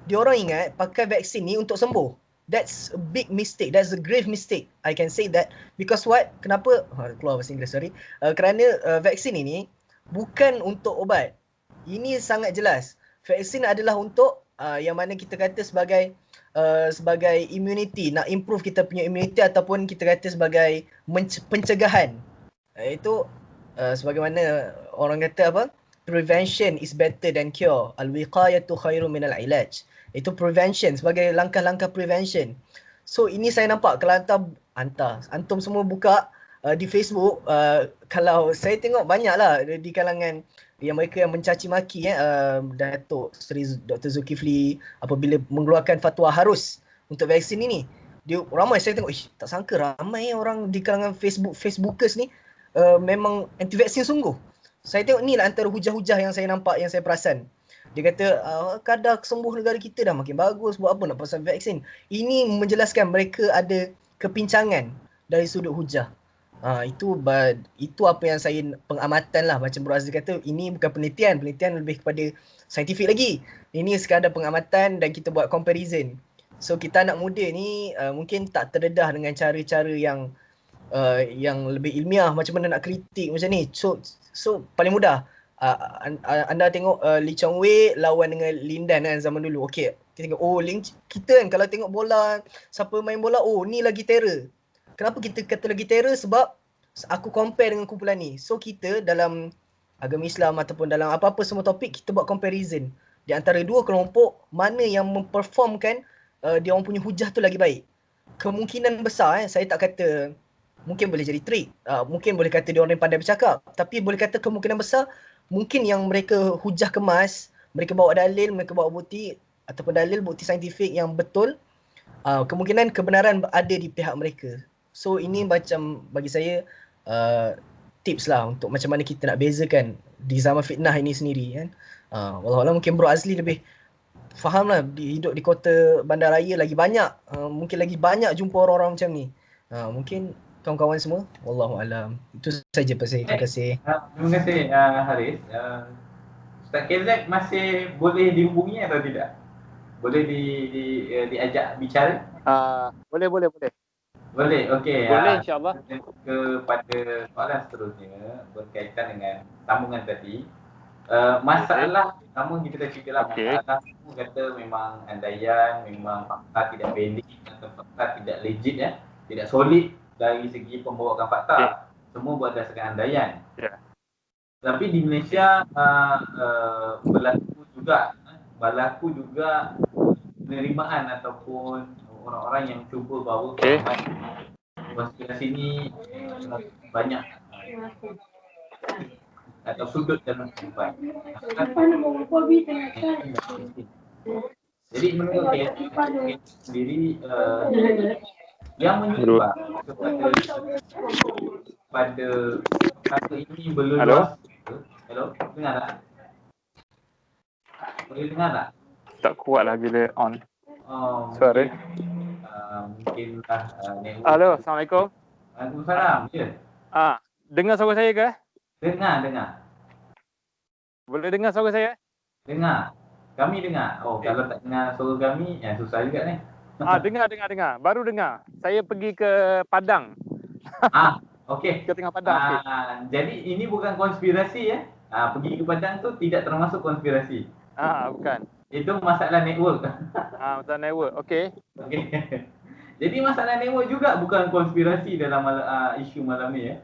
Dia orang ingat pakai vaksin ni untuk sembuh. That's a big mistake. That's a grave mistake. I can say that. Because what? Kenapa? Keluar bahasa Inggeris, sorry. Kerana vaksin ini bukan untuk obat. Ini sangat jelas. Vaksin adalah untuk yang mana kita kata sebagai immunity. Nak improve kita punya immunity ataupun kita kata sebagai pencegahan. Itu sebagaimana orang kata apa? Prevention is better than cure. Al-wiqayatu khairu minal ilaj. Itu prevention, sebagai langkah-langkah prevention. So ini saya nampak kalau antum semua buka di Facebook, kalau saya tengok banyaklah di kalangan yang mereka yang mencaci maki Datuk Seri Dr. Zulkifli apabila mengeluarkan fatwa harus untuk vaksin ini. Dia ramai, saya tengok, tak sangka ramai orang di kalangan Facebookers ni memang anti vaksin sungguh. Saya tengok ni lah antara hujah-hujah yang saya nampak, yang saya perasan. Dia kata kadar kesembuh negara kita dah makin bagus, buat apa nak pasal vaksin. Ini menjelaskan mereka ada kepincangan dari sudut hujah. Itu apa yang saya pengamatan lah. Macam Bro Azli kata, ini bukan penelitian lebih kepada saintifik lagi. Ini sekadar pengamatan dan kita buat comparison. So kita anak muda ni mungkin tak terdedah dengan cara-cara yang lebih ilmiah, macam mana nak kritik macam ni. So paling mudah anda tengok Lee Chong Wei lawan dengan Lindan kan zaman dulu. Okey, kita tengok kita kan kalau tengok bola, siapa main bola, ni lagi terror. Kenapa kita kata lagi terror? Sebab aku compare dengan kumpulan ni. So kita dalam agama Islam ataupun dalam apa-apa semua topik, kita buat comparison di antara dua kelompok, mana yang memperformkan dia orang punya hujah tu lagi baik. Kemungkinan besar saya tak kata mungkin boleh jadi trik. Mungkin boleh kata dia orang yang pandai bercakap, tapi boleh kata kemungkinan besar mungkin yang mereka hujah kemas, mereka bawa dalil, mereka bawa bukti ataupun dalil bukti saintifik yang betul, kemungkinan kebenaran ada di pihak mereka. So ini macam bagi saya tips lah untuk macam mana kita nak bezakan di zaman fitnah ini sendiri kan. Wallahualam mungkin Bro Azli lebih faham lah, hidup di kota bandaraya lagi banyak, mungkin lagi banyak jumpa orang-orang macam ni. Mungkin kawan-kawan semua, wallahualam. Itu saja pasal. Terima kasih. Terima kasih Haris. Ustaz KZ masih boleh dihubungi atau tidak? Boleh diajak bicara? Boleh. Boleh, okey. Boleh, insyaAllah. Kepada soalan seterusnya berkaitan dengan sambungan tadi. Masalah pertama kita dah cerita lah, masalah semua kata memang andaian, memang fakta tidak valid atau fakta tidak legit tidak solid dari segi pembawakan fakta. Semua berdasarkan andaian. Tapi di Malaysia berlaku juga penerimaan ataupun orang-orang yang cuba bawa konspirasi ini banyak atau sudut dalam kehidupan. Jadi menurut saya sendiri yang menyebabkan kepada kata ini belum luas. Hello, dengar tak? Boleh dengar tak? Tak kuat lah bila on. Suara. Mungkinlah network. Halo, Assalamualaikum. Waalaikumsalam. Ya. Dengar suara saya ke? Dengar. Boleh dengar suara saya? Dengar. Kami dengar. Kalau tak dengar suara kami, susah juga ni. Dengar. Baru dengar. Saya pergi ke Padang. Okey. Ke tengah Padang. Jadi ini bukan konspirasi ya. Pergi ke Padang tu tidak termasuk konspirasi. Bukan. Itu masalah network. Masalah network. Okey. Jadi masalah network juga bukan konspirasi dalam isu malam ni ya.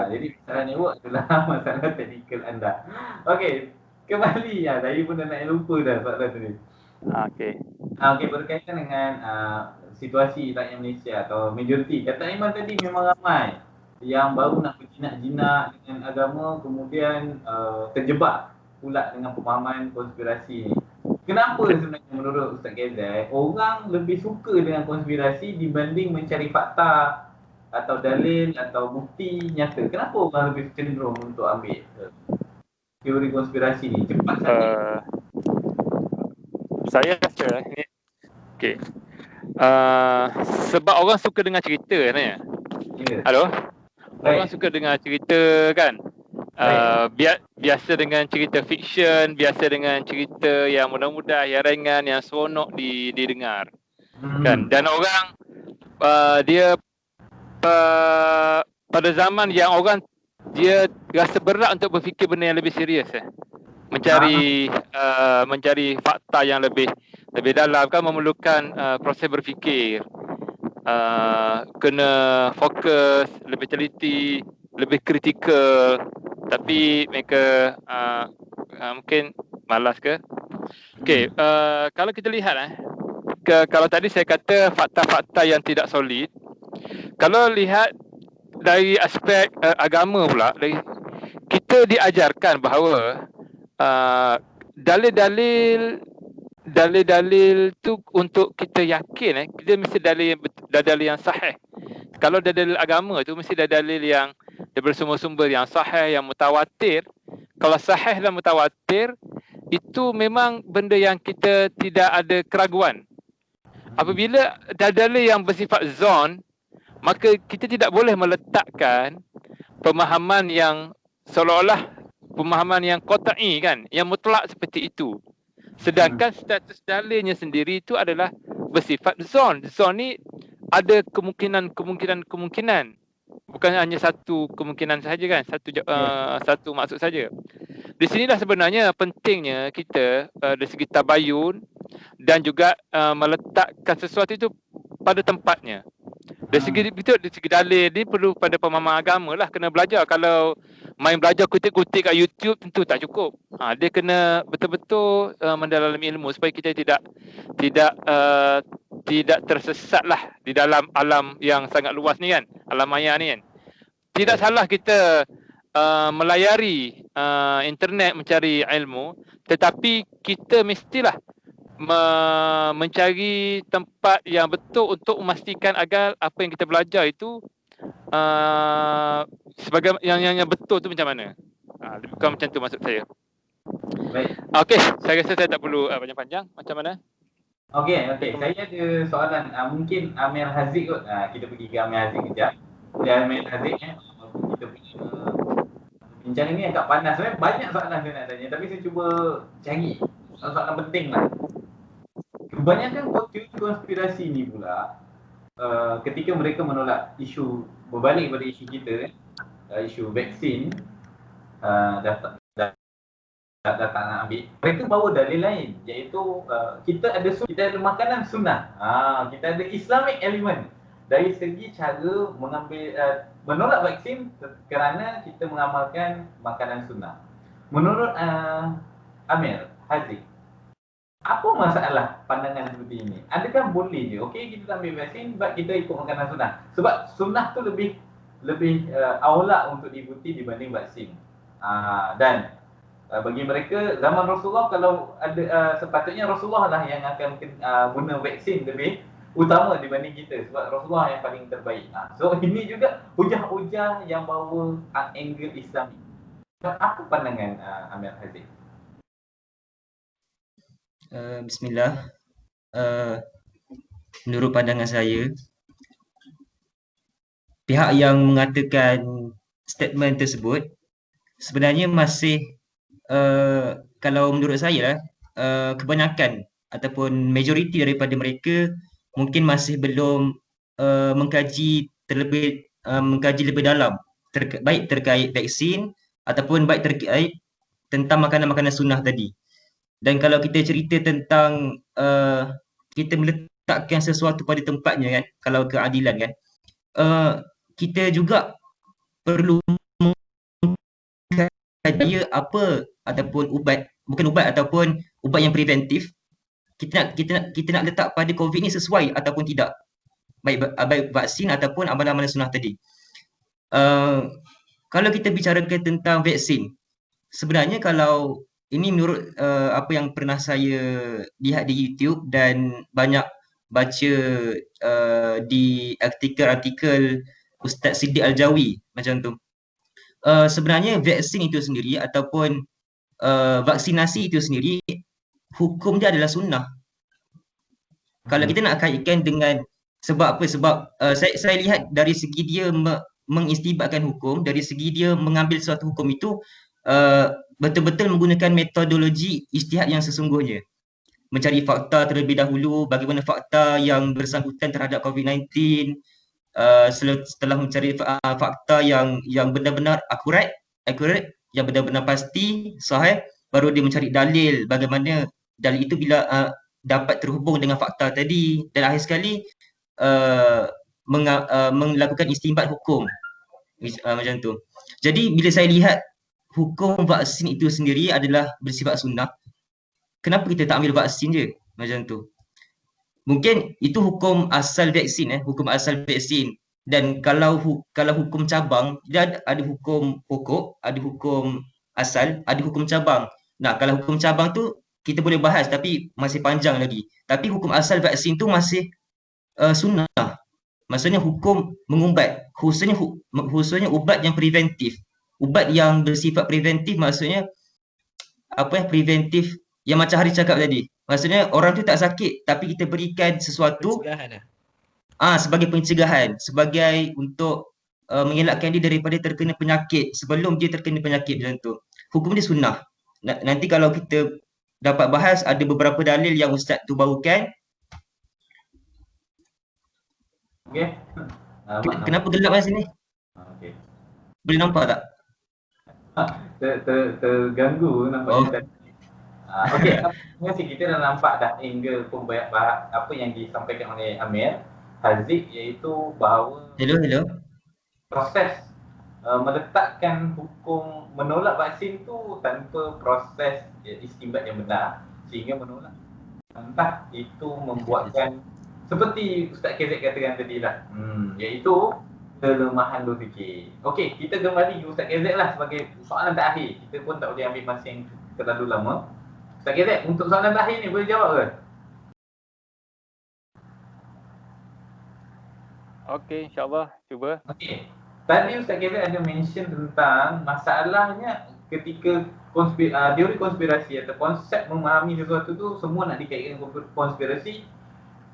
Jadi masalah network adalah masalah teknikal anda. Okey. Kembali saya pun dah nak lupa dah soalan tadi. Okey, berkaitan dengan situasi rakyat Malaysia atau majoriti. Kata Iman tadi memang ramai yang baru nak berjinak-jinak dengan agama kemudian terjebak pula dengan pemahaman konspirasi ni. Kenapa sebenarnya menurut Ustaz KZ orang lebih suka dengan konspirasi dibanding mencari fakta atau dalil atau bukti nyata? Kenapa orang lebih cenderung untuk ambil teori konspirasi ni cepat saja? Saya rasa ni sebab orang suka dengar cerita sebenarnya. Halo? Orang suka dengar cerita kan? Biasa dengan cerita fiksyen, biasa dengan cerita yang mudah-mudah, yang ringan, yang seronok didengar. Kan? Dan orang dia pada zaman yang orang dia rasa berat untuk berfikir benda yang lebih serius mencari fakta yang lebih dalam kan memerlukan proses berfikir. Kena fokus, lebih teliti, lebih kritikal. Tapi mereka mungkin malas ke? Okey, kalau kita lihat kalau tadi saya kata fakta-fakta yang tidak solid, kalau lihat dari aspek agama pula, kita diajarkan bahawa dalil-dalil tu untuk kita yakin kita mesti dalil yang sahih. Kalau dalil agama tu mesti dalil yang daripada sumber-sumber yang sahih, yang mutawatir. Kalau sahih dan mutawatir, itu memang benda yang kita tidak ada keraguan. Apabila dalil yang bersifat zon, maka kita tidak boleh meletakkan pemahaman yang seolah-olah pemahaman yang qat'i kan, yang mutlak seperti itu. Sedangkan status dalilnya sendiri itu adalah bersifat zon. Zon ni ada kemungkinan. Bukan hanya satu kemungkinan sahaja kan, satu maksud saja. Di sinilah sebenarnya pentingnya kita dari segi tabayun dan juga meletakkan sesuatu itu pada tempatnya. Dari segi dalil ni perlu pada pemahaman agama lah, kena belajar. Kalau main belajar kutip-kutip kat YouTube tentu tak cukup. Dia kena betul-betul mendalami ilmu supaya kita tidak tersesatlah di dalam alam yang sangat luas ni kan, alam maya ni kan. Tidak salah kita melayari internet mencari ilmu, tetapi kita mestilah mencari tempat yang betul untuk memastikan agar apa yang kita belajar itu sebagai yang betul tu macam mana. Lebih kurang macam tu maksud saya. Baik. Okey, saya rasa saya tak perlu panjang-panjang. Macam mana? Okey. Saya ada soalan. Mungkin Amir Haziq kot. Kita pergi ke Amir Haziq kejap. Amir Haziq kita punya bincang ni agak panas. Sebenarnya banyak soalan saya nak tanya, tapi saya cuba cari soalan penting lah. Kebanyakan konspirasi ni pula ketika mereka menolak isu, berbalik pada isu kita, isu vaksin, dah tak nak ambil, mereka bawa dalil lain, iaitu kita ada makanan sunnah, kita ada Islamic element dari segi cara mengambil menolak vaksin kerana kita mengamalkan makanan sunnah. Menurut Amir Haziq, apa masalah pandangan seperti ini? Adakah boleh je, okey kita tak ambil vaksin, sebab kita ikut makanan sunnah. Sebab sunnah tu lebih aula untuk diikuti dibanding vaksin. Dan bagi mereka zaman Rasulullah, kalau ada sepatutnya Rasulullah lah yang akan guna vaksin lebih utama dibanding kita, sebab Rasulullah yang paling terbaik. So ini juga hujah-hujah yang bawa angle Islami. Apa pandangan Amir Haziq? Bismillah. Menurut pandangan saya, pihak yang mengatakan statement tersebut sebenarnya masih kalau menurut saya kebanyakan ataupun majoriti daripada mereka mungkin masih belum mengkaji lebih dalam baik terkait vaksin ataupun baik terkait tentang makanan-makanan sunnah tadi. Dan kalau kita cerita tentang kita meletakkan sesuatu pada tempatnya kan, kalau keadilan kan, kita juga perlu mengkaji apa ataupun bukan ubat ataupun ubat yang preventif kita nak letak pada COVID ni sesuai ataupun tidak, baik vaksin ataupun amalan-amalan sunnah tadi. Kalau kita bicarakan tentang vaksin, sebenarnya kalau ini menurut apa yang pernah saya lihat di YouTube dan banyak baca di artikel Ustaz Siddiq Al-Jawi macam tu. Sebenarnya vaksin itu sendiri ataupun vaksinasi itu sendiri, hukum dia adalah sunnah. Kalau kita nak kaitkan dengan sebab apa? Sebab saya lihat dari segi dia mengistibatkan hukum, dari segi dia mengambil suatu hukum itu betul-betul menggunakan metodologi ijtihad yang sesungguhnya. Mencari fakta terlebih dahulu, bagaimana fakta yang bersangkutan terhadap COVID-19, setelah mencari fakta yang benar-benar akurat, yang benar-benar pasti, sahih, baru dia mencari dalil, bagaimana dalil itu bila dapat terhubung dengan fakta tadi, dan akhir sekali melakukan istinbat hukum macam tu. Jadi bila saya lihat hukum vaksin itu sendiri adalah bersifat sunnah, kenapa kita tak ambil vaksin je macam tu? Mungkin itu hukum asal vaksin, hukum asal vaksin. Dan kalau hukum cabang, dia ada hukum pokok, ada hukum asal, ada hukum cabang. Nah, kalau hukum cabang tu kita boleh bahas tapi masih panjang lagi. Tapi hukum asal vaksin tu masih sunnah. Maksudnya hukum mengumbat, khususnya ubat yang preventif. Ubat yang bersifat preventif maksudnya preventif yang macam Hari cakap tadi. Maksudnya orang tu tak sakit tapi kita berikan sesuatu sebagai pencegahan, sebagai untuk mengelakkan dia daripada terkena penyakit sebelum dia terkena penyakit macam tu. Hukum dia sunnah. Nanti kalau kita dapat bahas, ada beberapa dalil yang Ustaz tu bawakan. Okey. Kenapa gelap kat sini? Okey. Boleh nampak tak? Terganggu nampaknya. Okey, terima kasih. Kita dah nampak dah angle apa yang disampaikan oleh Amir Haziq, iaitu bahawa Hello. proses meletakkan hukum menolak vaksin tu tanpa proses istinbat yang benar sehingga menolak. Entah itu membuatkan seperti Ustaz KZ katakan tadi lah, iaitu kelemahan berfikir. Okey, kita kembali ke Ustaz KZ lah sebagai soalan terakhir. Kita pun tak boleh ambil masa yang terlalu lama. Ustaz KZ, untuk soalan terakhir ni boleh jawab ke? Okey, insyaAllah cuba. Okey. Tadi Ustaz KZ ada mention tentang masalahnya ketika teori konspirasi atau konsep memahami sesuatu tu semua nak dikaitkan konspirasi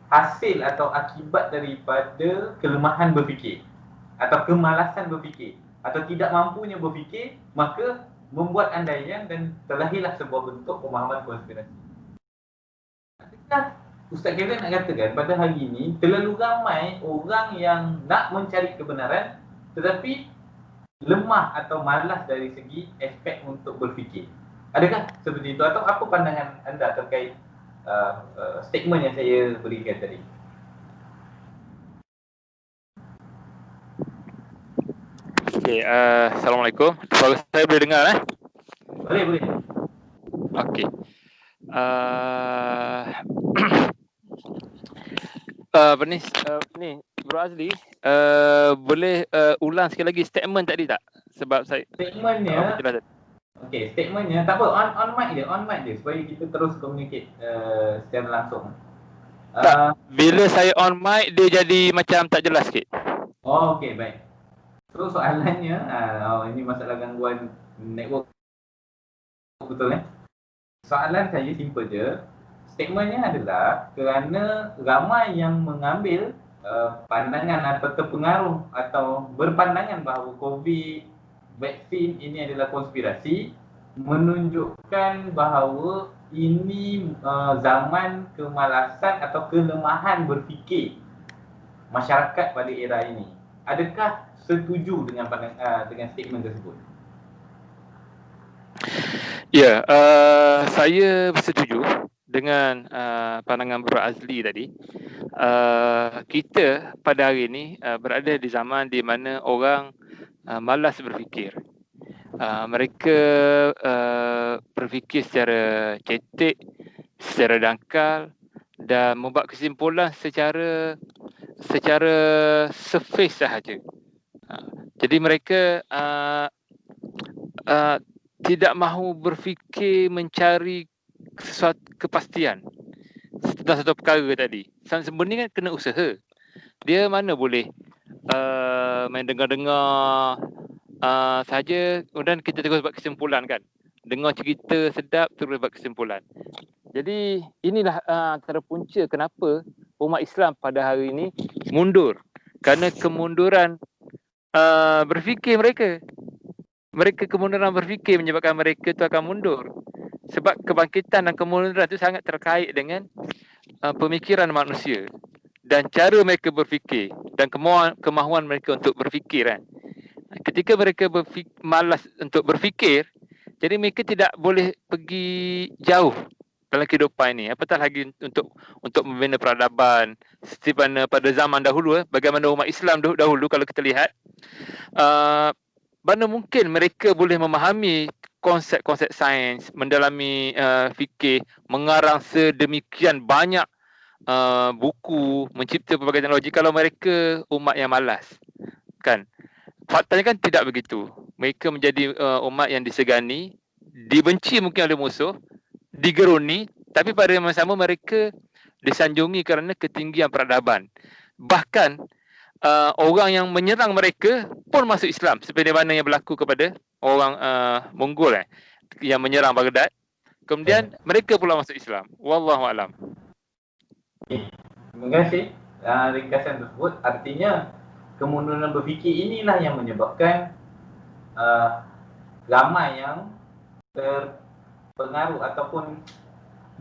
hasil atau akibat daripada kelemahan berfikir atau kemalasan berfikir atau tidak mampunya berfikir, maka membuat andaian dan terlahirlah sebuah bentuk pemahaman konspirasi. Adakah Ustaz KZ nak katakan pada hari ini terlalu ramai orang yang nak mencari kebenaran tetapi lemah atau malas dari segi aspek untuk berfikir? Adakah seperti itu atau apa pandangan anda terkait statement yang saya berikan tadi? Okey, Assalamualaikum. Suara saya boleh dengar Boleh. Okey. Apa ni? Bro Azli, boleh ulang sekali lagi statement tadi tak? Sebab saya statementnya okey, statementnya tak apa, on mic je supaya kita terus communicate secara langsung. Bila saya on mic dia jadi macam tak jelas sikit. Oh, okey, baik. So soalannya ini masalah gangguan network betul Soalan saya simple je. Statementnya adalah kerana ramai yang mengambil pandangan atau terpengaruh atau berpandangan bahawa COVID, vaksin ini adalah konspirasi, menunjukkan bahawa ini zaman kemalasan atau kelemahan berfikir masyarakat pada era ini. Adakah setuju dengan dengan statement tersebut? Ya, saya bersetuju dengan pandangan Bro Azli tadi. Kita pada hari ini berada di zaman di mana orang malas berfikir. Mereka berfikir secara cetek, secara dangkal dan membuat kesimpulan secara surface sahaja. Jadi mereka tidak mahu berfikir mencari sesuatu kepastian tentang satu perkara tadi. Sebenarnya kan kena usaha. Dia mana boleh main dengar-dengar saja kemudian kita terus buat kesimpulan kan. Dengar cerita sedap terus buat kesimpulan. Jadi inilah antara punca kenapa umat Islam pada hari ini mundur. Kerana kemunduran berfikir mereka. Kemunduran berfikir menyebabkan mereka itu akan mundur. Sebab kebangkitan dan kemunduran itu sangat terkait dengan pemikiran manusia dan cara mereka berfikir dan kemahuan mereka untuk berfikir kan. Ketika mereka malas untuk berfikir, jadi mereka tidak boleh pergi jauh dalam kehidupan ini. Apatah lagi untuk membina peradaban seperti pada zaman dahulu bagaimana umat Islam dahulu kalau kita lihat mana mungkin mereka boleh memahami konsep-konsep sains, mendalami fikir, mengarang sedemikian banyak buku, mencipta pelbagai teknologi kalau mereka umat yang malas. Kan? Faktanya kan tidak begitu. Mereka menjadi umat yang disegani, dibenci mungkin oleh musuh, digeruni, tapi pada masa sama mereka disanjungi kerana ketinggian peradaban. Bahkan orang yang menyerang mereka pun masuk Islam seperti mana yang berlaku kepada orang Mongol yang menyerang Baghdad. Kemudian mereka pula masuk Islam. Wallahu alam. Terima kasih ringkasan tersebut. Artinya kemunduran berfikir inilah yang menyebabkan ramai yang terpengaruh ataupun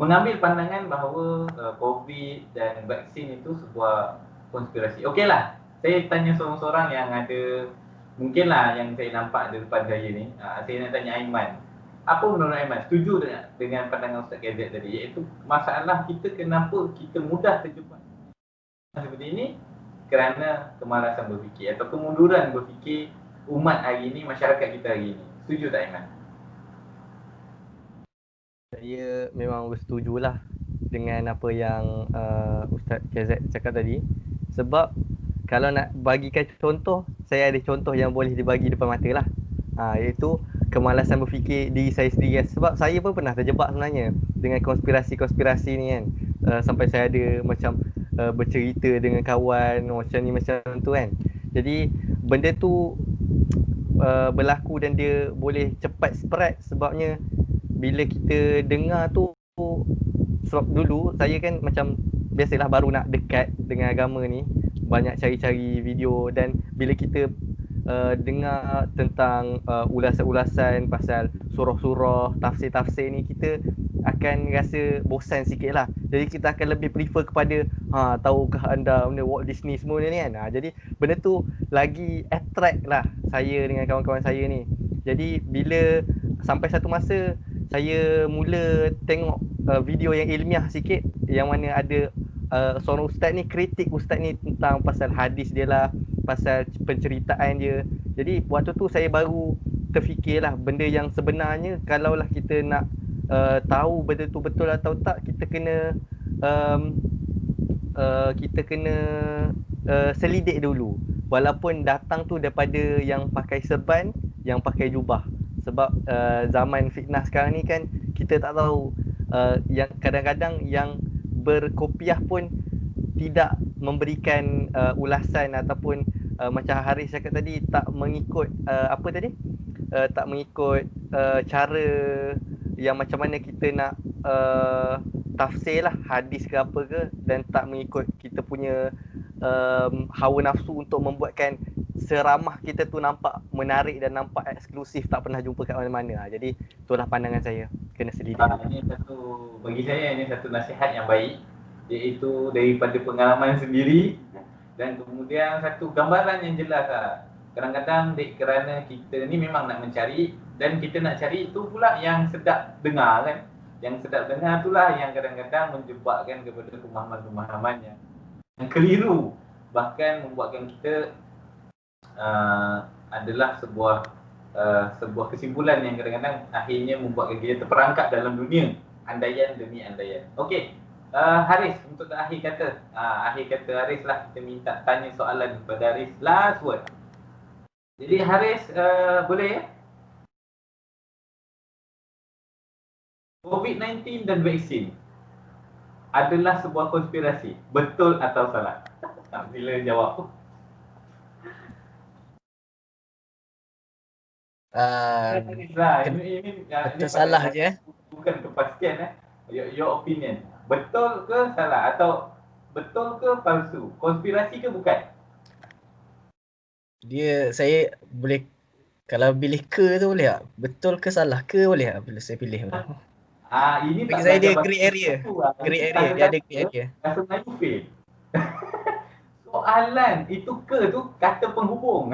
mengambil pandangan bahawa COVID dan vaksin itu sebuah konspirasi. Okeylah, saya tanya seorang-seorang yang ada mungkinlah yang saya nampak di depan saya ni. Saya nak tanya Aiman. Apa menurut Aiman? Setuju dengan pandangan Ustaz KZ tadi, iaitu masalah kita kenapa kita mudah terjebak seperti ini kerana kemalasan berfikir atau kemunduran berfikir umat hari ini, masyarakat kita hari ini. Setuju tak Iman? Saya memang bersetujulah dengan apa yang Ustaz KZ cakap tadi. Sebab kalau nak bagikan contoh, saya ada contoh yang boleh dibagi depan mata lah. Iaitu kemalasan berfikir diri saya sendiri kan. Sebab saya pun pernah terjebak sebenarnya dengan konspirasi-konspirasi ni kan. Sampai saya ada macam bercerita dengan kawan macam ni macam tu kan. Jadi benda tu berlaku dan dia boleh cepat spread sebabnya bila kita dengar tu, sebab dulu saya kan macam biasalah baru nak dekat dengan agama ni, banyak cari-cari video, dan bila kita dengar tentang ulasan-ulasan pasal surah-surah, tafsir-tafsir ni, kita akan rasa bosan sikit lah. Jadi kita akan lebih prefer kepada tahukah anda benda Walt Disney semua ni kan. Jadi benda tu lagi attract lah saya dengan kawan-kawan saya ni. Jadi bila sampai satu masa saya mula tengok video yang ilmiah sikit, yang mana ada seorang ustaz ni kritik ustaz ni tentang pasal hadis dia lah, pasal penceritaan dia. Jadi waktu tu saya baru terfikirlah benda yang sebenarnya kalaulah kita nak tahu benda tu betul atau tak, kita kena selidik dulu. Walaupun datang tu daripada yang pakai serban, yang pakai jubah. Sebab zaman fitnah sekarang ni kan kita tak tahu, yang kadang-kadang yang berkopiah pun tidak memberikan ulasan ataupun macam Haris cakap tadi, tak mengikut tak mengikut cara yang macam mana kita nak tafsir lah hadis ke apa ke, dan tak mengikut kita punya hawa nafsu untuk membuatkan seramah kita tu nampak menarik dan nampak eksklusif, tak pernah jumpa kat mana-mana. Jadi itulah pandangan saya, kena selidik. Bagi saya ini satu nasihat yang baik, iaitu daripada pengalaman sendiri, dan kemudian satu gambaran yang jelas lah. Kadang-kadang kerana kita ni memang nak mencari, dan kita nak cari itu pula yang sedap dengar kan. Yang sedap dengar itulah yang kadang-kadang menjebakkan kepada pemahaman-pemahaman yang keliru, bahkan membuatkan kita adalah sebuah kesimpulan yang kadang-kadang akhirnya membuatkan kita terperangkap dalam dunia andaian demi andaian. Okey, Haris, untuk akhir kata Haris lah, kita minta tanya soalan kepada Haris, last word. Jadi Haris, boleh ya? COVID-19 dan vaksin adalah sebuah konspirasi, betul atau salah? Tak bila jawab. Betul salah je. Bukan kepastian your opinion. Betul ke salah, atau betul ke palsu? Konspirasi ke bukan? Saya boleh, kalau pilih ke tu boleh tak? Betul ke salah ke boleh tak? Bila saya pilih tu. Ini bagi saya dia grey area. Grey area, dia ada grey area. Rasa Melayu fail. Soalan itu ke tu kata penghubung.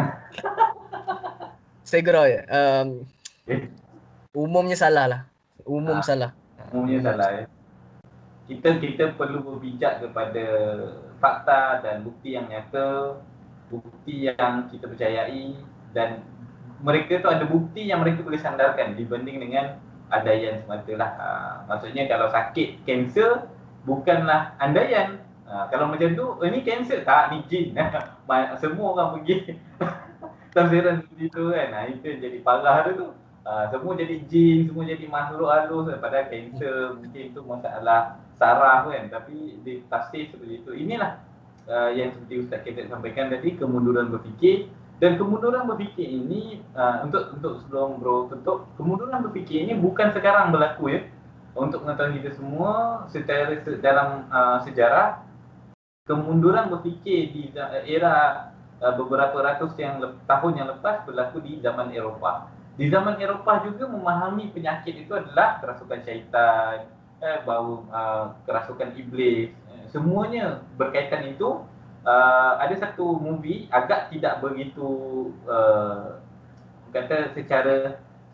Saya gurau je. Umumnya salah lah. Salah. Umumnya salah ya. Kita perlu berbijak kepada fakta dan bukti yang nyata, bukti yang kita percayai, dan mereka tu ada bukti yang mereka boleh sandarkan dibanding dengan andaian sematalah. Maksudnya kalau sakit kanser bukanlah andaian. Kalau macam tu, ini kanser tak, ni jin. Semua orang pergi tafsiran seperti tu kan. Itu yang jadi parah tu. Semua jadi jin, semua jadi makhluk halus, padahal kanser mungkin tu masalah saraf kan, tapi di tafsir seperti itu. Inilah yang seperti Ustaz Kedet sampaikan tadi, kemunduran berfikir. Dan kemunduran berfikir ini, untuk sebelum bro tutup, kemunduran berfikir ini bukan sekarang berlaku ya. Untuk mengetahui kita semua, secara dalam sejarah, kemunduran berfikir di era beberapa ratus tahun yang lepas berlaku di zaman Eropah. Di zaman Eropah juga memahami penyakit itu adalah kerasukan syaitan, kerasukan iblis, semuanya berkaitan itu. Ada satu movie agak tidak begitu kata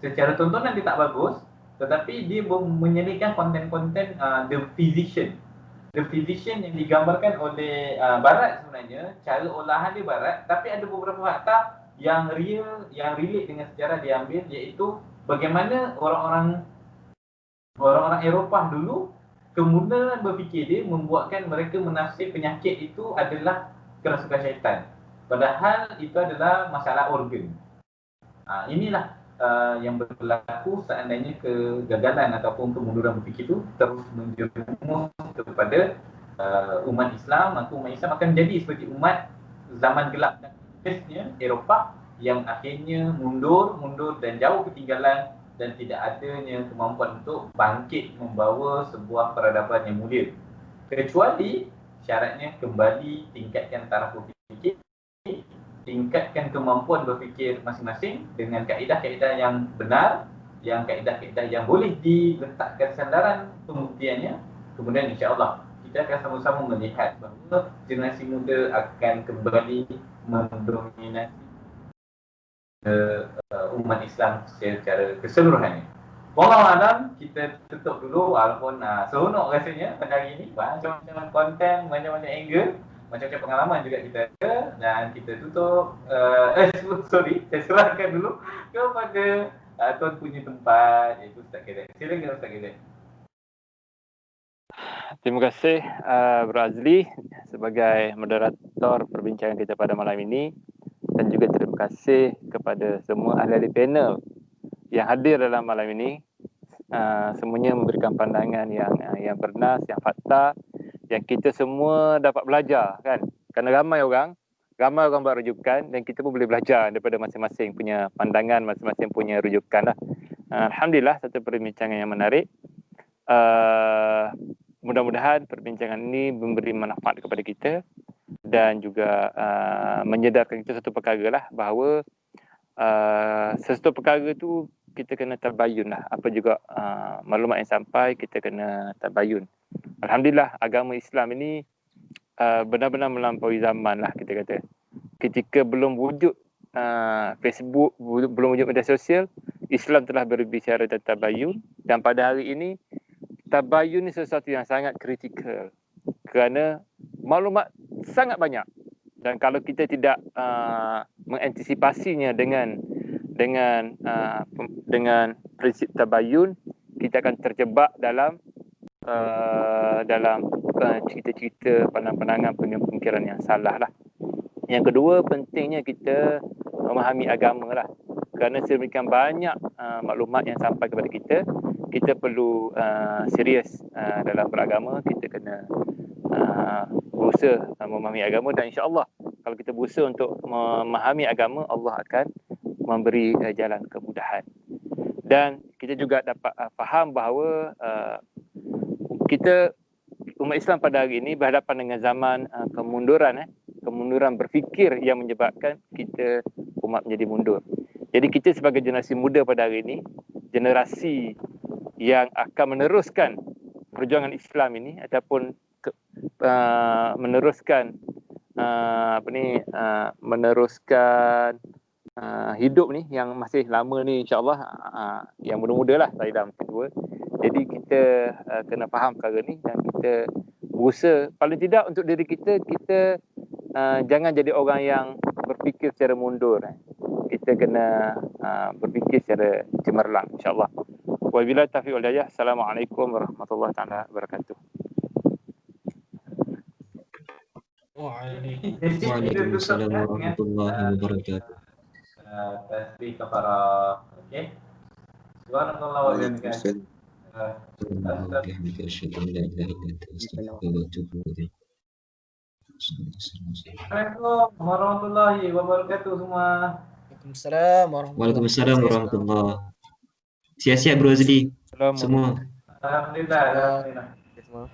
secara tontonan dia tak bagus, tetapi dia menyediakan konten-konten The Physician. The Physician yang digambarkan oleh Barat sebenarnya, cara olahan dia Barat, tapi ada beberapa fakta yang real, yang relate dengan sejarah diambil, iaitu bagaimana orang-orang Eropah dulu kemudahan berfikir dia membuatkan mereka menafsir penyakit itu adalah kerasukan syaitan. Padahal itu adalah masalah organ. Inilah yang berlaku seandainya kegagalan ataupun kemunduran berfikir itu terus menjerumus kepada umat Islam, maka umat Islam akan menjadi seperti umat zaman gelap dan kemasnya Eropah yang akhirnya mundur dan jauh ketinggalan dan tidak adanya kemampuan untuk bangkit membawa sebuah peradaban yang mulia. Kecuali syaratnya kembali tingkatkan taraf berfikir, tingkatkan kemampuan berfikir masing-masing dengan kaedah-kaedah yang benar, yang kaedah-kaedah yang boleh diletakkan sandaran pembuktiannya. Kemudian insya-Allah kita akan sama-sama melihat bahawa generasi muda akan kembali mendominasi umat Islam secara keseluruhannya. Wallahualam, kita tutup dulu walaupun seronok rasanya pada hari ini. Macam-macam konten, macam-macam angle, macam-macam pengalaman juga kita ada, dan kita tutup saya serahkan dulu kepada tuan punya tempat, iaitu Ustaz Kedet. Silakan Ustaz Kedet. Terima kasih Bro Azli sebagai moderator perbincangan kita pada malam ini, dan juga terima kasih kepada semua ahli-ahli panel yang hadir dalam malam ini. Semuanya memberikan pandangan yang bernas, yang fakta, yang kita semua dapat belajar kan. Kerana ramai orang buat rujukan, dan kita pun boleh belajar daripada masing-masing punya pandangan, masing-masing punya rujukan lah. Alhamdulillah, satu perbincangan yang menarik. Mudah-mudahan perbincangan ini memberi manfaat kepada kita dan juga menyedarkan kita satu perkara lah, bahawa sesuatu perkara tu kita kena tabayun lah. Apa juga maklumat yang sampai, kita kena tabayun. Alhamdulillah, agama Islam ini benar-benar melampaui zaman lah, kita kata. Ketika belum wujud Facebook, belum wujud media sosial, Islam telah berbicara tentang tabayun, dan pada hari ini tabayun ni sesuatu yang sangat kritikal kerana maklumat sangat banyak, dan kalau kita tidak mengantisipasinya dengan prinsip tabayun, kita akan terjebak dalam cerita-cerita, pandangan-pandangan, pemikiran yang salah lah. Yang kedua, pentingnya kita memahami agama lah, kerana sedemikian banyak maklumat yang sampai kepada kita perlu serius dalam beragama. Kita kena berusaha memahami agama, dan insya-Allah kalau kita berusaha untuk memahami agama, Allah akan memberi jalan kemudahan. Dan kita juga dapat faham bahawa kita umat Islam pada hari ini berhadapan dengan zaman kemunduran berfikir yang menyebabkan kita umat menjadi mundur. Jadi kita sebagai generasi muda pada hari ini, generasi yang akan meneruskan perjuangan Islam ini ataupun meneruskan hidup ni yang masih lama ni, insya-Allah yang muda-muda lah, saya dah mungkin tua. Jadi kita kena faham perkara ni, dan kita berusaha paling tidak untuk diri kita jangan jadi orang yang berfikir secara mundur. Kita kena berfikir secara cemerlang, insya-Allah. Wabillahi taufiq wal hidayah. Assalamualaikum warahmatullahi taala wabarakatuh. Waalaikumsalam warahmatullahi wabarakatuh. Tasbih kafarah. Okey. Subhanallah wa bihamdihi. Assalamualaikum warahmatullahi wabarakatuh semua. Waalaikumsalam warahmatullahi. Siap-siap Bro Azli. Semua. Alhamdulillah. Semua.